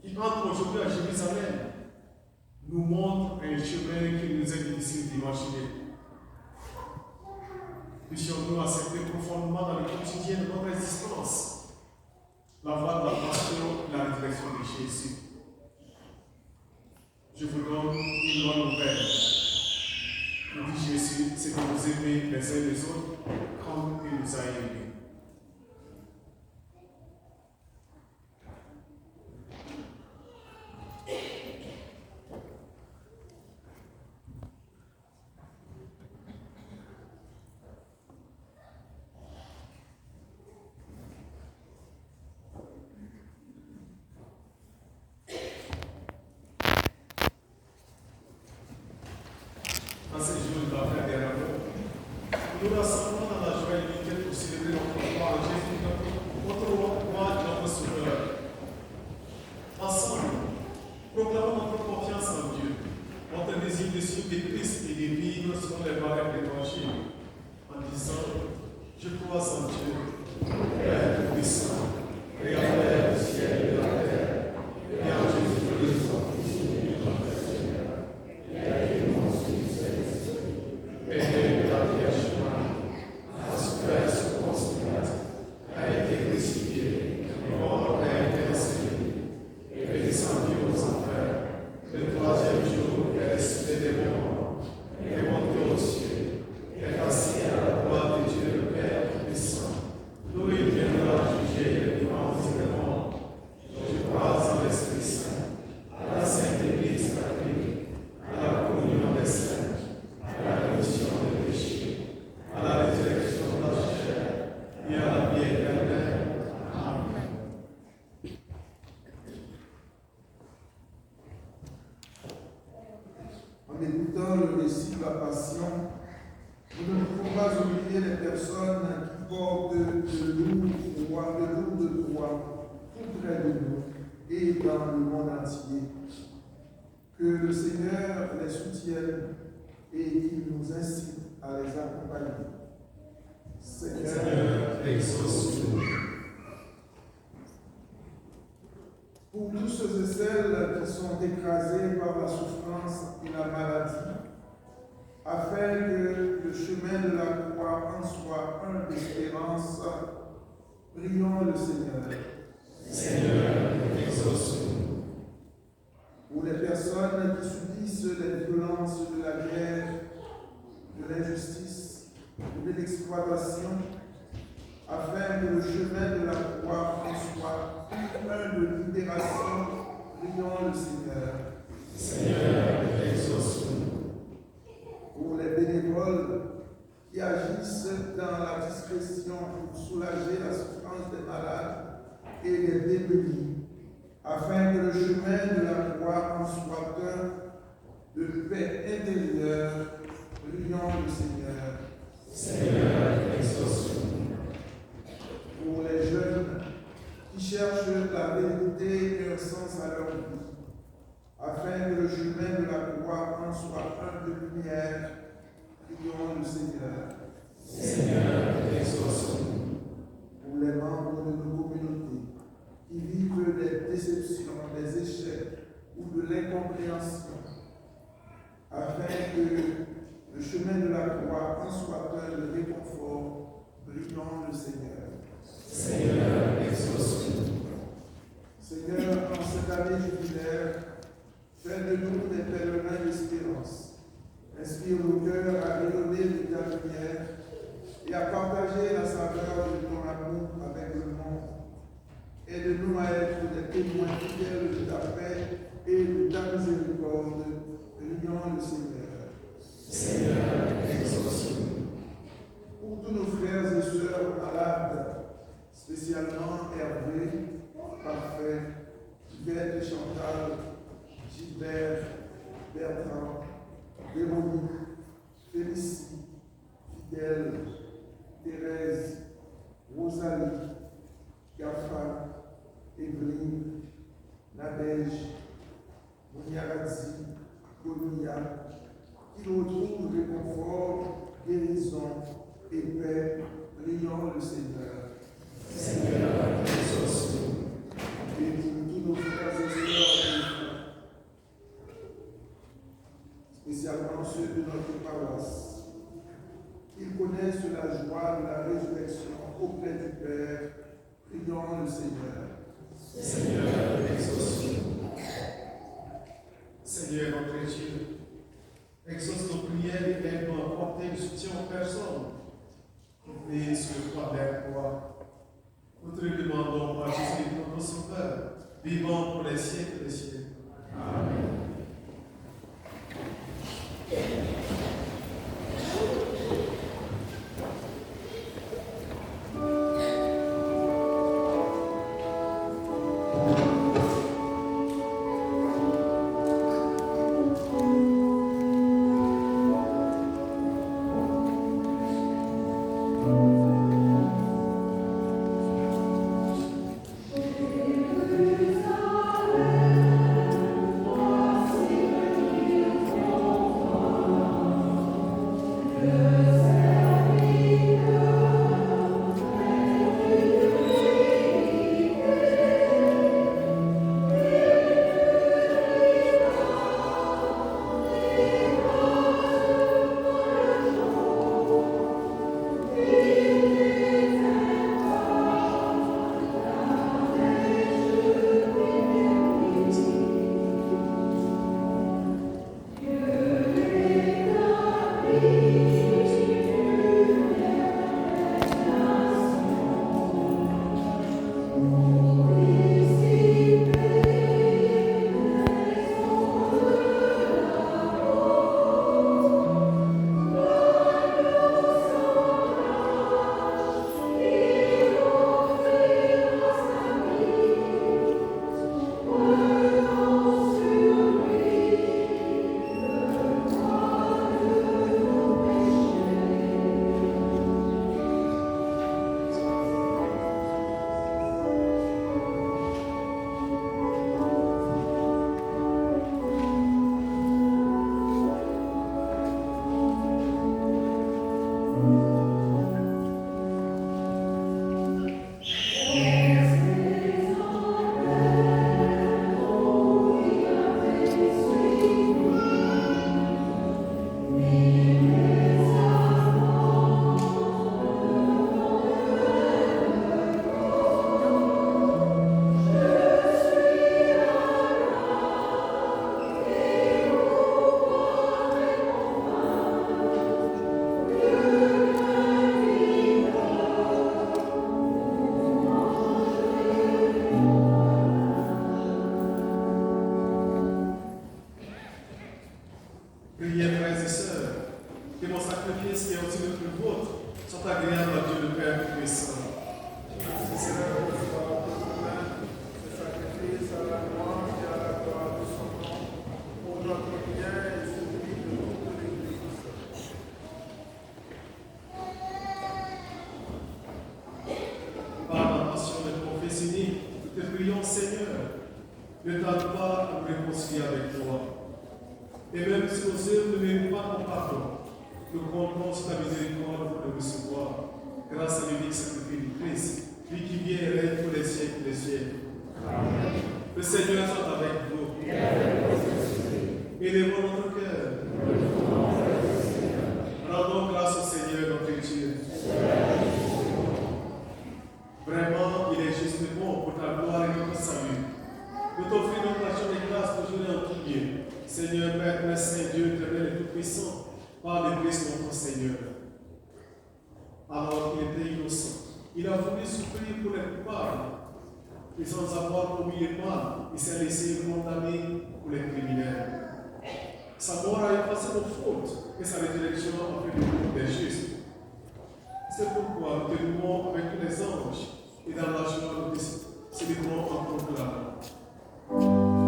qui entre aujourd'hui à Jérusalem, nous montre un chemin qui nous est difficile d'imaginer. Puissions-nous accepter profondément dans le quotidien de notre existence la voie de la passion et la résurrection de Jésus. Je vous donne une bonne nouvelle. Nous dit Jésus, c'est que vous aimez les uns les autres comme il nous a aimés. Dans ces jours de la fête des Rameaux, nous nous rassemblons dans la joie et l'unité pour célébrer notre foi en Jésus, notre roi et notre sauveur. Ensemble, proclamons notre confiance en Dieu, notre désir de suivre les Christ et de vivre selon les barèmes de l'Évangile, en disant, je crois en Dieu, Père puissant, Créateur du ciel et de la terre, et en Jésus-Christ, son Fils unique, notre Seigneur, qui a été conçu du Saint-Esprit, né de la Vierge Marie, a souffert sous Ponce Pilate, a été crucifié, mort et été enseveli, est descendu aux enfers, le troisième jour est ressuscité des morts, est monté aux cieux, est assis à la droite de Dieu le Père Tout-Puissant, d'où il viendra juger les vivants et les morts. Je crois en l'Esprit Saint, à la Sainte Église catholique, à la communion des saints, à la rémission des péchés, à la résurrection de la chair et à la vie éternelle. Amen. En écoutant le récit de la Passion, nous ne pouvons pas oublier les personnes qui portent de lourdes croix tout près de nous et dans le monde entier. Que le Seigneur les soutienne et qu'il nous incite à les accompagner. Seigneur, exauce-nous. Pour tous ceux et celles qui sont écrasés par la souffrance et la maladie, afin que le chemin de la croix en soit un d'espérance, prions le Seigneur. Seigneur, exauce-nous. Pour les personnes qui subissent les violences de la guerre, de l'injustice et de l'exploitation, afin que le chemin de la croix en soit un de libération, prions le Seigneur. Seigneur, exauce-nous. Pour les bénévoles qui agissent dans la discrétion pour soulager la souffrance des malades et des démunis, afin que le chemin de la croix en soit un de paix intérieure, prions le Seigneur. Seigneur, exauce-nous. Pour les jeunes qui cherchent la vérité et un sens à leur vie, afin que le chemin de la croix en soit un de lumière, prions le Seigneur. Seigneur, exauce-nous. Pour les membres de nos communautés qui vivent des déceptions, des échecs ou de l'incompréhension, afin que le chemin de la croix en soit un de réconfort, prions le Seigneur. Seigneur, exauce-nous. Seigneur, en cette année jubilaire, fais de nous des pèlerins d'espérance. Inspire nos cœurs à rayonner de ta lumière et à partager la saveur de ton amour avec le monde. Aide-nous à être des témoins fidèles de ta paix et de ta miséricorde. Prions le Seigneur. Seigneur, exauce-nous. Pour tous nos frères et sœurs malades, spécialement Hervé, Parfait, Yvette et Chantal, Gilbert, Bertrand, Véronique, Félicie, Fidèle, Thérèse, Rosalie, Gafa, Evelyne, Nadège, Moniaradzi, Gonia, qui nous retrouvent réconfort, guérison et paix, prions le Seigneur. Seigneur, exauce-nous. Et pour tous nos frères et sœurs, auprès du Père, prions le Seigneur. Seigneur, exauce-nous. Seigneur, notre Dieu, exauce nos prières et aide-nous à porter le soutien aux personnes qui veillent sur le toit de la croix. Nous te le demandons par Jésus, notre Sauveur, vivant pour les siècles des siècles. Amen. Priez, frères et sœurs, que mon sacrifice et aussi notre vôtre sont agréables à Dieu le Père Tout-Puissant. Seigneur, reçois notre main, ce sacrifice à la louange et à la gloire de son nom, pour notre bien et celui de toute l'Église. Par l'intention de confession unique, nous te prions, Seigneur, ne tarde pas à nous réconcilier avec toi. Et même si nos œuvres ne méritent pas ton pardon, nous comptons sur ta miséricorde pour le recevoir, grâce à l'unique sacrifice du Christ, lui qui vient et règne pour les siècles des siècles. Amen. Le Seigneur soit avec vous. Élevons notre cœur. Rendons grâce au Seigneur notre Dieu. Vraiment, il est juste et bon pour ta gloire et notre salut. Nous t'offrons notre action de grâce toujours et en tout lieu. Seigneur, Père, Père Saint, Dieu éternel et tout-puissant, par le Christ notre Seigneur. Alors qu'il était innocent, il a voulu souffrir pour les coupables, et sans avoir commis le mal, il s'est laissé condamner pour les criminels. Sa mort a effacé nos fautes, et sa résurrection a fait de nous des justes. C'est pourquoi nous te louons avec tous les anges, et dans la joie nous célébrons en proclamant. Hosanna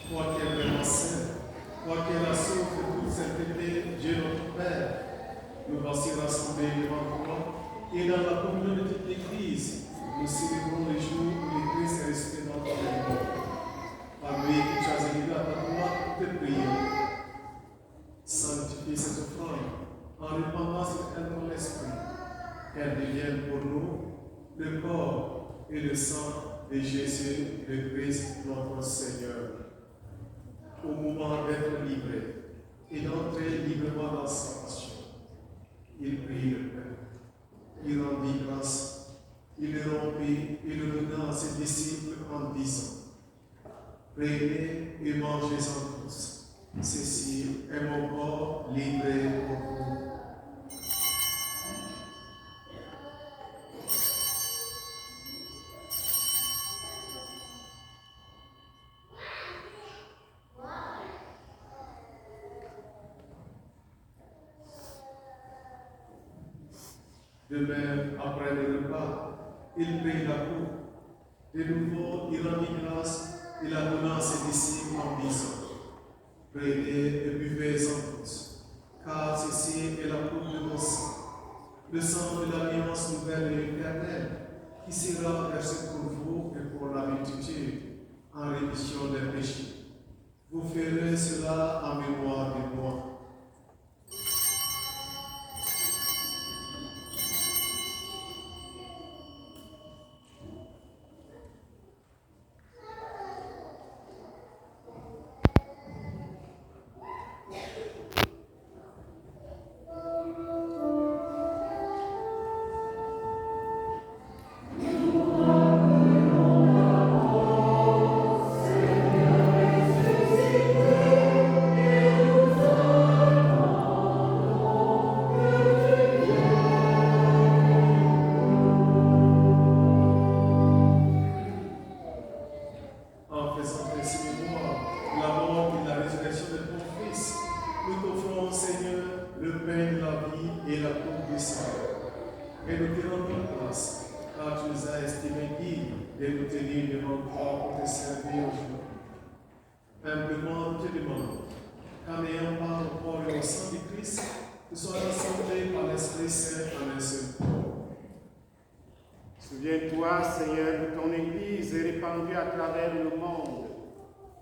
toi qui es vraiment saint, toi qui es la source de toute sainteté, Dieu notre Père, nous voici rassemblés devant toi et dans la communion de toute l'Église, nous célébrons les jours où le Christ est ressuscité dans notre monde. Par lui que tu as élevé à ta gloire pour te prier. Sanctifie cette offrande en répandant sur elle ton esprit, qu'elle devienne pour nous le corps et le sang de Jésus, le Christ, notre Seigneur. Au moment d'être livré et d'entrer librement dans sa passion, il prit le pain, il rendit grâce, il le rompit et le donna à ses disciples en disant: prenez et mangez-en tous. Ceci est mon corps livré pour vous. De même, après le repas, il prit la coupe. De nouveau, il rendit grâce et la donna à ses disciples en disant: prenez et buvez-en tous, car ceci est la coupe de mon sang, le sang de l'alliance nouvelle et éternelle, qui sera versé pour vous et pour la multitude en rémission des péchés. Vous ferez cela en mémoire de moi. Souviens-toi, Seigneur, de ton Église répandue à travers le monde.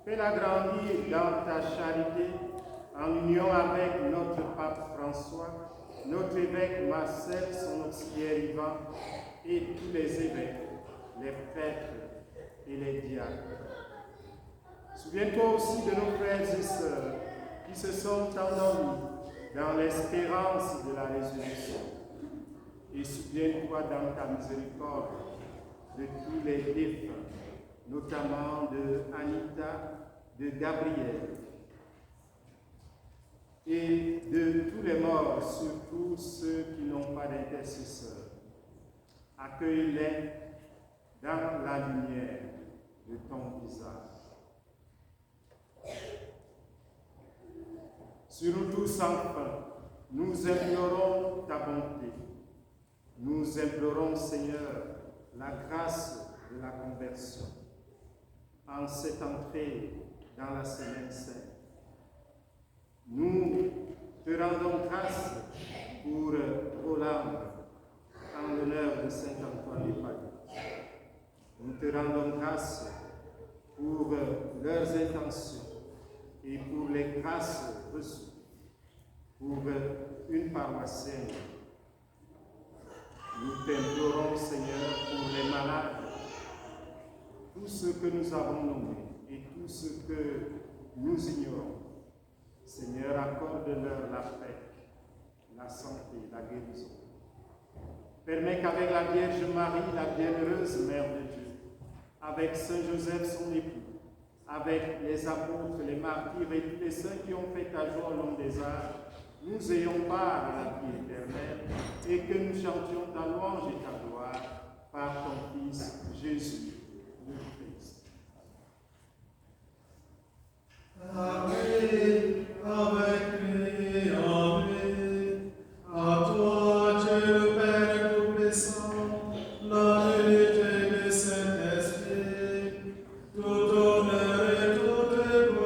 Fais-la grandir dans ta charité, en union avec notre pape François, notre évêque Marcel, son auxiliaire Ivan, et tous les évêques, les prêtres et les diacres. Souviens-toi aussi de nos frères et sœurs qui se sont endormis dans l'espérance de la résurrection. Et souviens-toi dans ta miséricorde de tous les défunts, notamment de Anita, de Gabriel, et de tous les morts, surtout ceux qui n'ont pas d'intercesseur. Accueille-les dans la lumière de ton visage. Sur nous tous, enfin, nous implorons ta bonté. Nous implorons, Seigneur, la grâce de la conversion en cette entrée dans la Semaine Sainte. Nous te rendons grâce pour Roland, en l'honneur de Saint Antoine de Padoue. Nous te rendons grâce pour leurs intentions et pour les grâces reçues pour une paroissienne. Nous t'implorons, Seigneur, pour les malades, tous ceux que nous avons nommés et tous ceux que nous ignorons. Seigneur, accorde-leur la paix, la santé, la guérison. Permets qu'avec la Vierge Marie, la bienheureuse Mère de Dieu, avec Saint Joseph, son époux, avec les apôtres, les martyrs et tous les saints qui ont fait ta joie au long des âges, nous ayons part à la vie éternelle et que nous chantions ta louange et ta gloire par ton Fils Jésus, le Christ. Amen, avec Amen. À toi, Dieu le Père tout-puissant, la l'unité du Saint-Esprit, tout honneur et toute gloire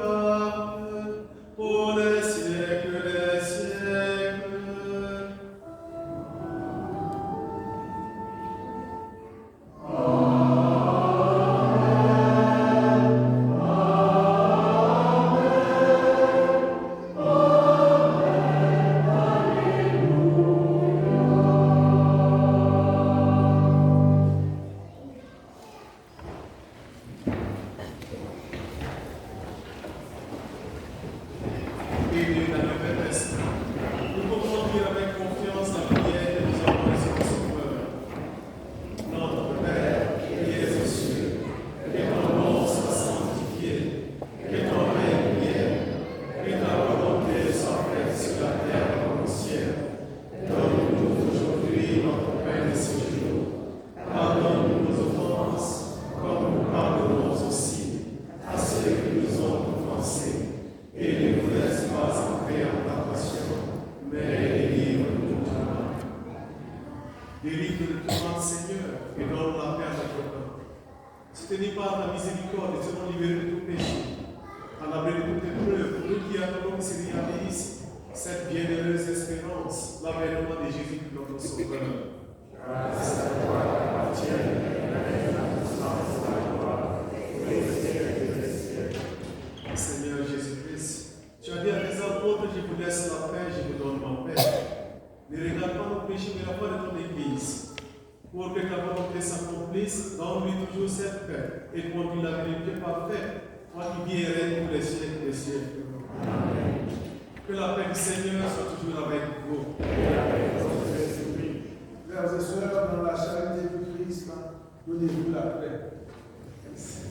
demande, Seigneur, et donne la paix à notre cœur. Soutenu par la miséricorde et serons libérés de tout péché. À l'abri de toute épreuve, nous qui attendons que se réalise cette bienheureuse espérance, l'avènement de Jésus, notre Sauveur. Grâce à toi, appartient la puissance, la gloire, et les siècles des siècles. Seigneur Jésus-Christ, tu as dit à tes apôtres, je vous laisse la paix, je vous donne ma paix. Ne regarde pas nos péchés, mais la foi de ton Église. Pour que ta volonté s'accomplisse, donne-lui toujours cette paix et conduis la vérité parfaite, toi qui vis et règnes pour les siècles des siècles. Amen. Que la paix du Seigneur soit toujours avec vous. Et avec votre esprit. Frères et sœurs, dans la charité du Christ, donnez-vous la paix. Merci.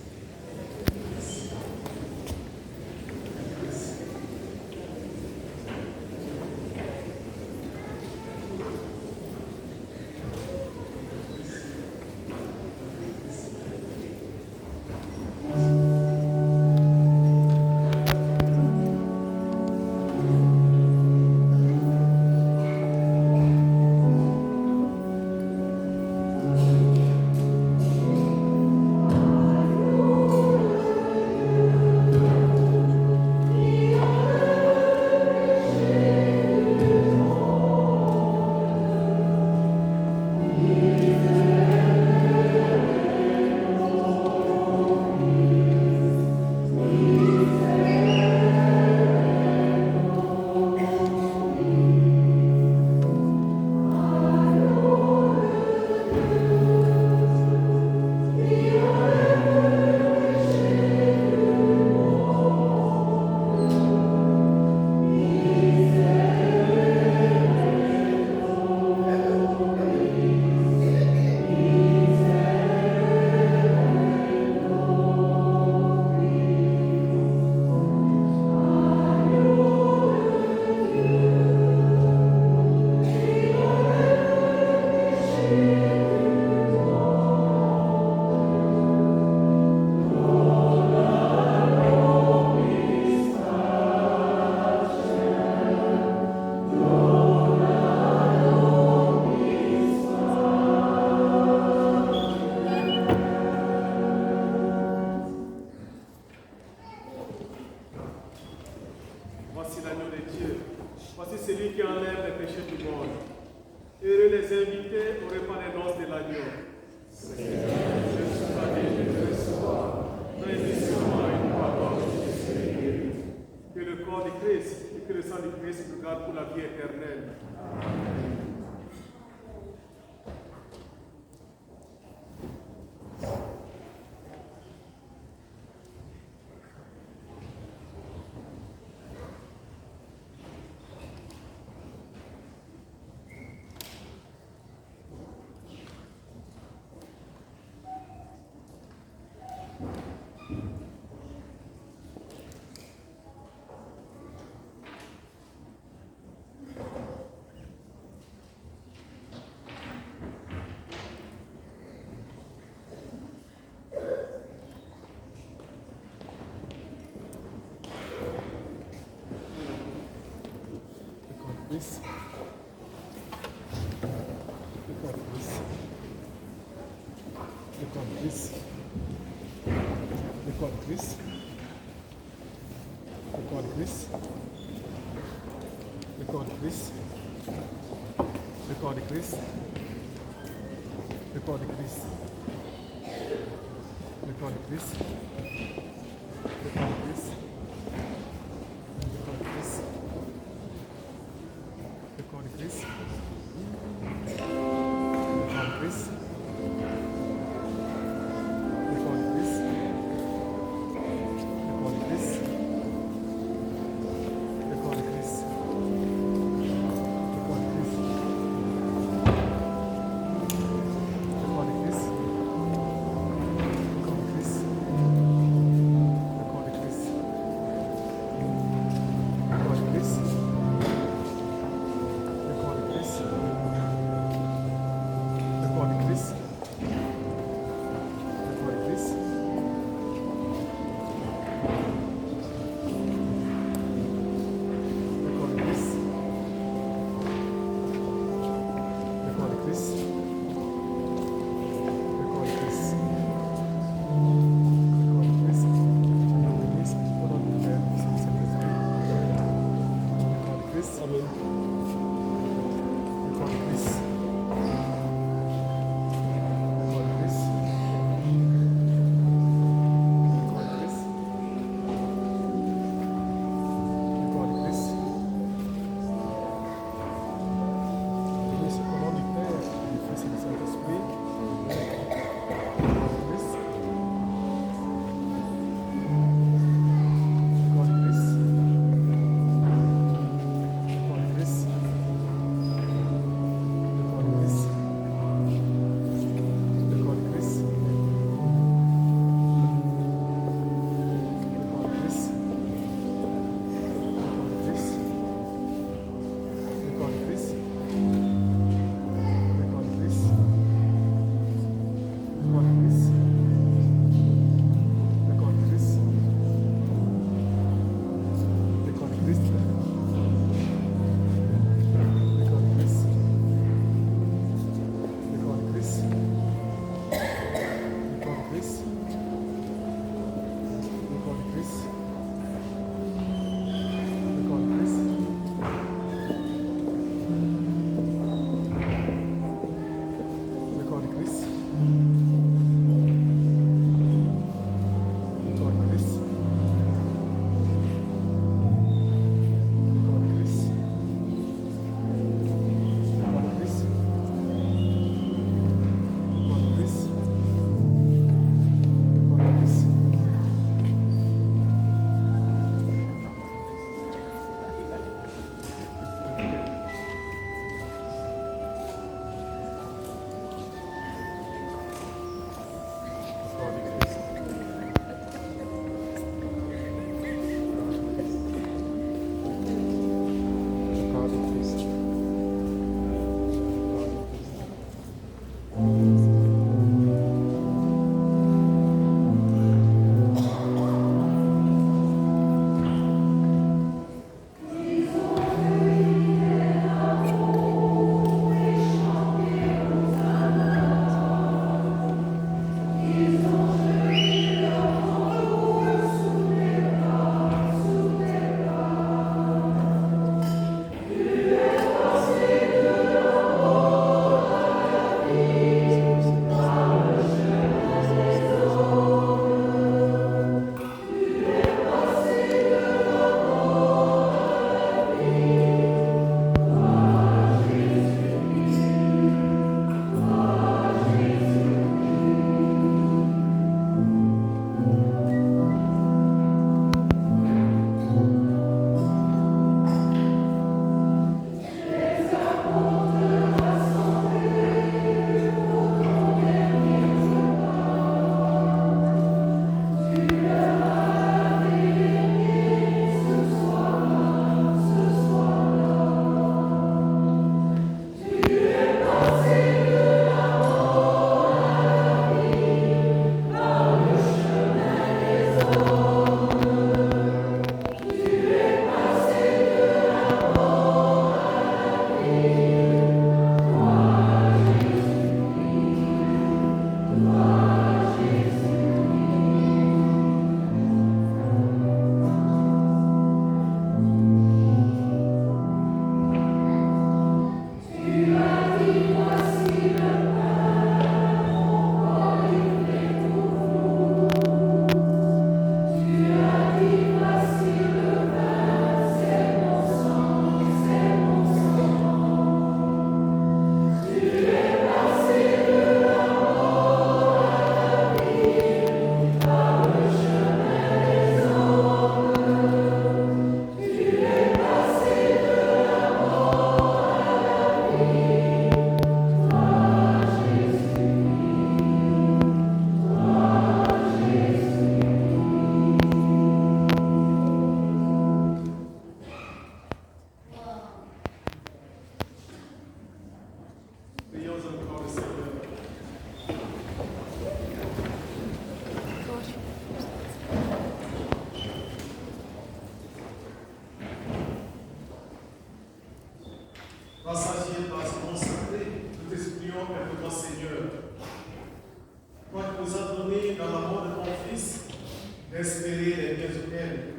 Voici l'agneau de Dieu. Voici celui qui enlève les péchés du monde. Heureux les invités au repas des noces de l'agneau. Seigneur, je ne suis pas digne de recevoir, mais dis seulement une parole et je serai guéri. Que le corps de Christ et que le sang de Christ nous garde pour la vie éternelle. Amen. Chris. Record Chris. Record Chris. Record Chris. Record Chris. Record Chris. Record Chris. Record Chris. Record Chris. Record Chris. Record Chris. Record Chris. Record Chris. Record Chris. Record Chris. Record Chris. Record Chris. Record Chris. Record Chris. Record Chris.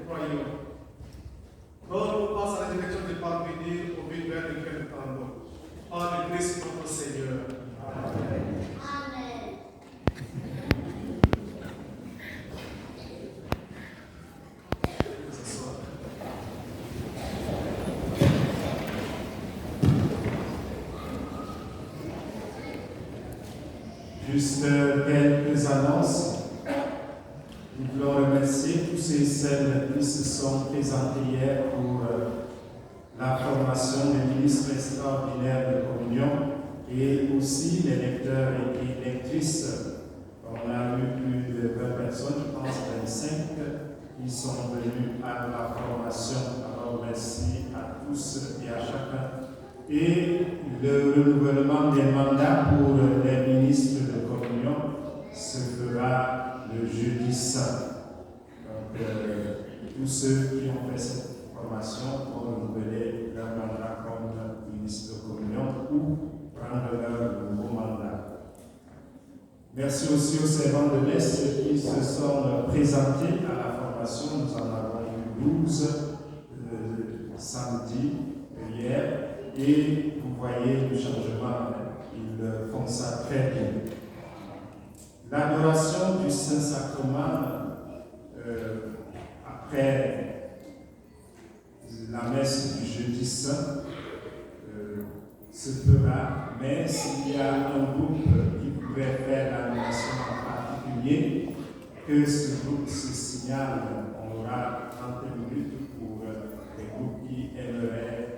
croyons. On passe à la direction de parvenir au but vers lequel nous tendons. Par le Christ notre Seigneur. Amen. Juste quelques annonces. Nous voulons remercier tous ceux et celles qui se sont présentés hier pour la formation des ministres extraordinaires de communion et aussi les lecteurs et lectrices. On a eu plus de 20 personnes, je pense 25, qui sont venus à la formation. Alors merci à tous et à chacun. Et le renouvellement des mandats pour les ministres de communion se fera le jeudi saint. Donc, tous ceux qui ont fait cette formation vont renouveler leur mandat comme ministre de communion ou prendre leur nouveau mandat. Merci aussi aux servants de l'Est qui se sont présentés à la formation. Nous en avons eu 12 samedi hier. Et vous voyez le changement, ils font ça très bien. L'adoration du Saint-Sacrement, après la messe du jeudi saint, se fera, mais s'il y a un groupe qui pourrait faire l'adoration en particulier, que ce groupe se signale, on aura 30 minutes pour les groupes qui aimeraient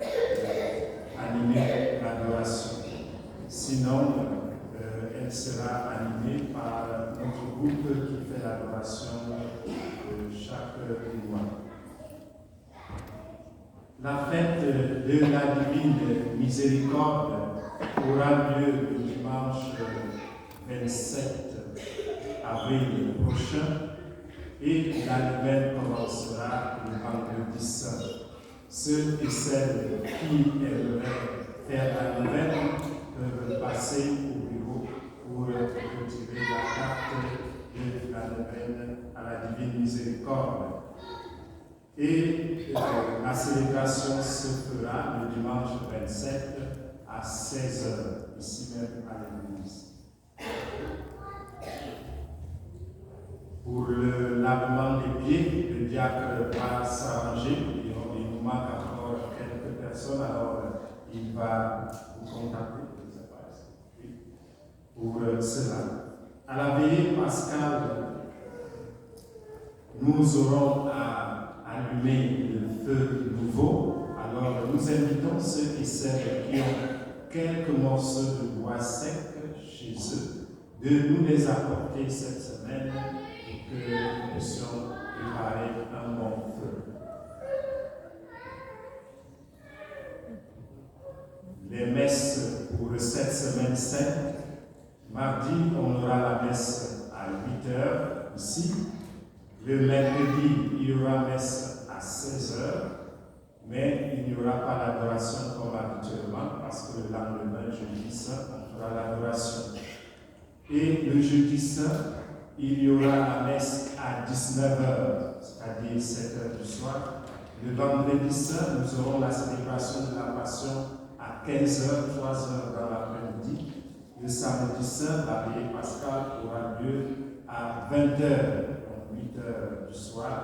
animer l'adoration. Sinon, elle sera animée par notre groupe qui fait l'adoration chaque mois. La fête de la Divine Miséricorde aura lieu le dimanche 27 avril prochain et la neuvaine commencera le vendredi saint. Ceux et celles qui aimeraient faire la neuvaine peuvent passer au bureau pour retirer la carte de la neuvaine à la Divine Miséricorde. Et la célébration se fera le dimanche 27 à 16h, ici même à l'église. Pour le lavement des pieds, le diacre va s'arranger. Il nous manque encore quelques personnes, alors il va vous contacter, je ne sais pas, pour cela. À la veillée pascale, nous aurons à allumer le feu nouveau. Alors nous invitons ceux et celles qui ont quelques morceaux de bois sec chez eux de nous les apporter cette semaine pour que nous puissions préparer un bon feu. Les messes pour cette semaine sainte. Mardi, on aura la messe à 8h ici. Le mercredi, il y aura messe à 16h, mais il n'y aura pas l'adoration comme habituellement, parce que le lendemain, jeudi saint, on fera l'adoration. Et le jeudi saint, il y aura la messe à 19h, c'est-à-dire 7h du soir. Le vendredi saint, nous aurons la célébration de la Passion à 15h, 3h dans l'après-midi. Le samedi saint, la veillée pascale aura lieu à 20h. 8h du soir,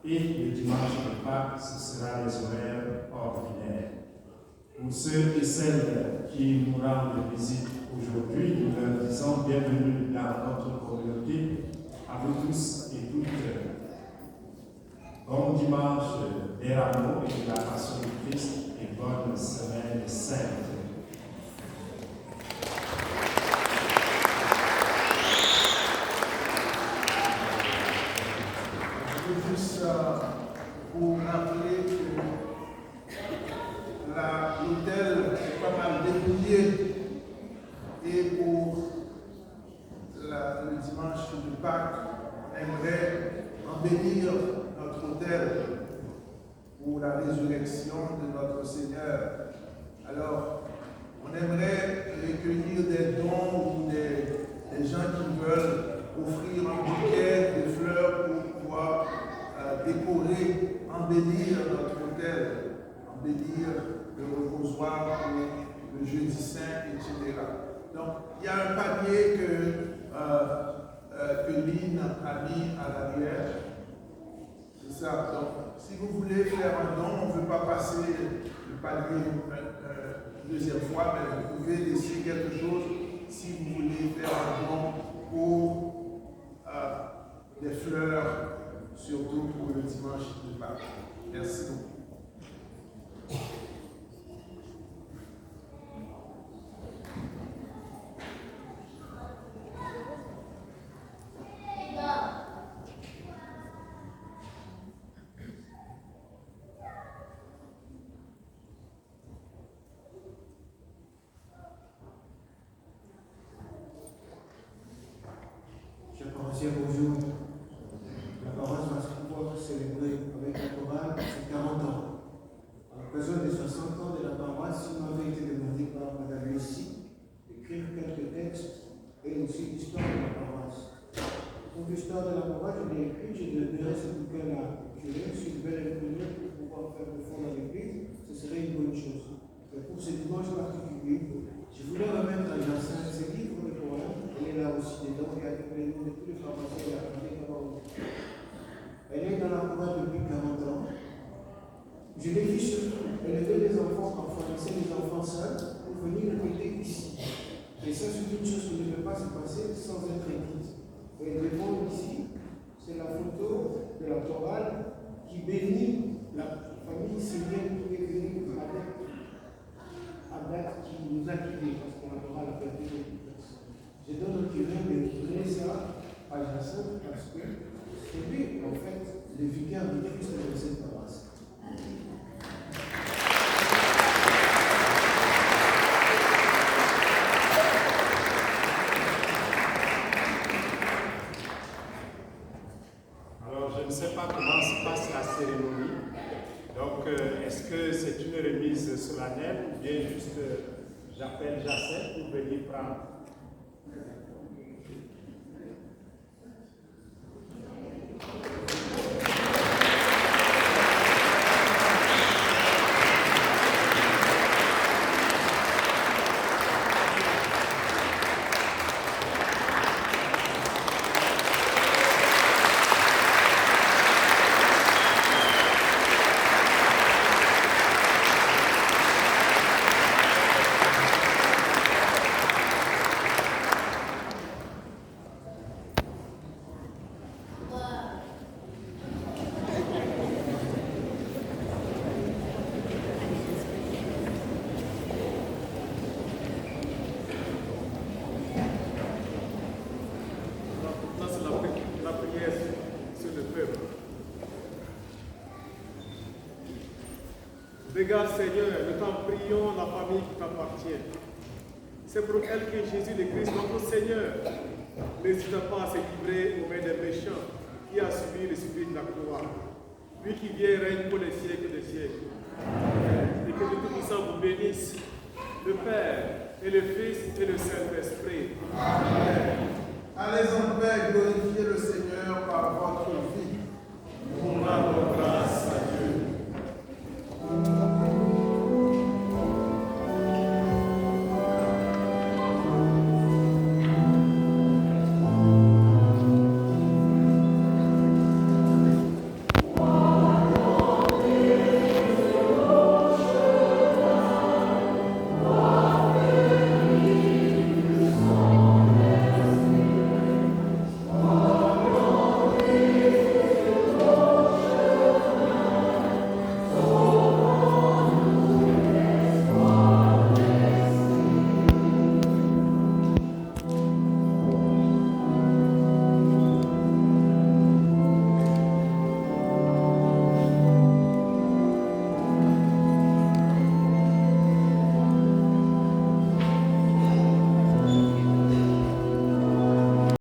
et le dimanche de Pâques, ce sera les horaires ordinaires. Pour ceux et celles qui nous rendent visite aujourd'hui, nous leur disons bienvenue dans notre communauté, à vous tous et toutes. Bon dimanche des rameaux et de la Passion du Christ et bonne semaine sainte. Pour rappeler que l'hôtel est pas mal dépouillé et pour le dimanche de Pâques, on aimerait embellir notre hôtel pour la résurrection de notre Seigneur. Alors, on aimerait recueillir des dons ou des gens qui veulent offrir un bouquet de fleurs pour pouvoir décorer, embellir notre hôtel, embellir le reposoir pour le jeudi saint, etc. Donc, il y a un panier que Lynn a mis à l'arrière. C'est ça. Donc, si vous voulez faire un don, on ne veut pas passer le panier une deuxième fois, mais vous pouvez laisser quelque chose si vous voulez faire un don pour des fleurs, surtout pour le dimanche de Pâques. Merci beaucoup. Chers paroissiens, bonjour. La paroisse va pouvoir célébrer avec la chorale ses 40 ans. À l'occasion des 60 ans de la paroisse, il m'avait été demandé par Mme Lucie d'écrire quelques textes et aussi l'histoire de la paroisse. Pour l'histoire de la paroisse, je l'ai écrit, je donnerai ce bouquin-là au curé, si une belle imprimeur pour pouvoir faire le fond dans l'église, ce serait une bonne chose. Et pour ce dimanche particulier, je voulais remettre à Jacinthe ce livre de Coran. Elle est là aussi dedans, il y a les noms de tous les pharmaciens et la parole. Elle est dans la chorale depuis 40 ans. Je l'ai vu surtout élever les enfants en français, les enfants seuls, pour venir répéter ici. Et ça, c'est une chose qui ne peut pas se passer sans être écrite. Et le monde ici, c'est la photo de la chorale qui bénit la famille syrienne qui est venue avec qui nous a quittés, parce que la chorale a perdu beaucoup de personnes. Je donne au curé de donner ça à Jacinthe parce que c'est lui, en fait, le vicaire du Christ de cette paroisse. Alors, je ne sais pas comment se passe la cérémonie. Donc, est-ce que c'est une remise solennelle ou bien juste j'appelle Jacinthe pour venir prendre? Regarde Seigneur, nous t'en prions la famille qui t'appartient. C'est pour elle que Jésus le Christ, notre Seigneur, n'hésite pas à se livrer aux mains des méchants, qui a subi le supplice de la croix. Lui qui vient et règne pour les siècles des siècles. Et que le Tout-Puissant vous bénisse, le Père et le Fils et le Saint-Esprit. Amen. Allez en paix, glorifiez le Seigneur par votre vie. Nous rendons grâce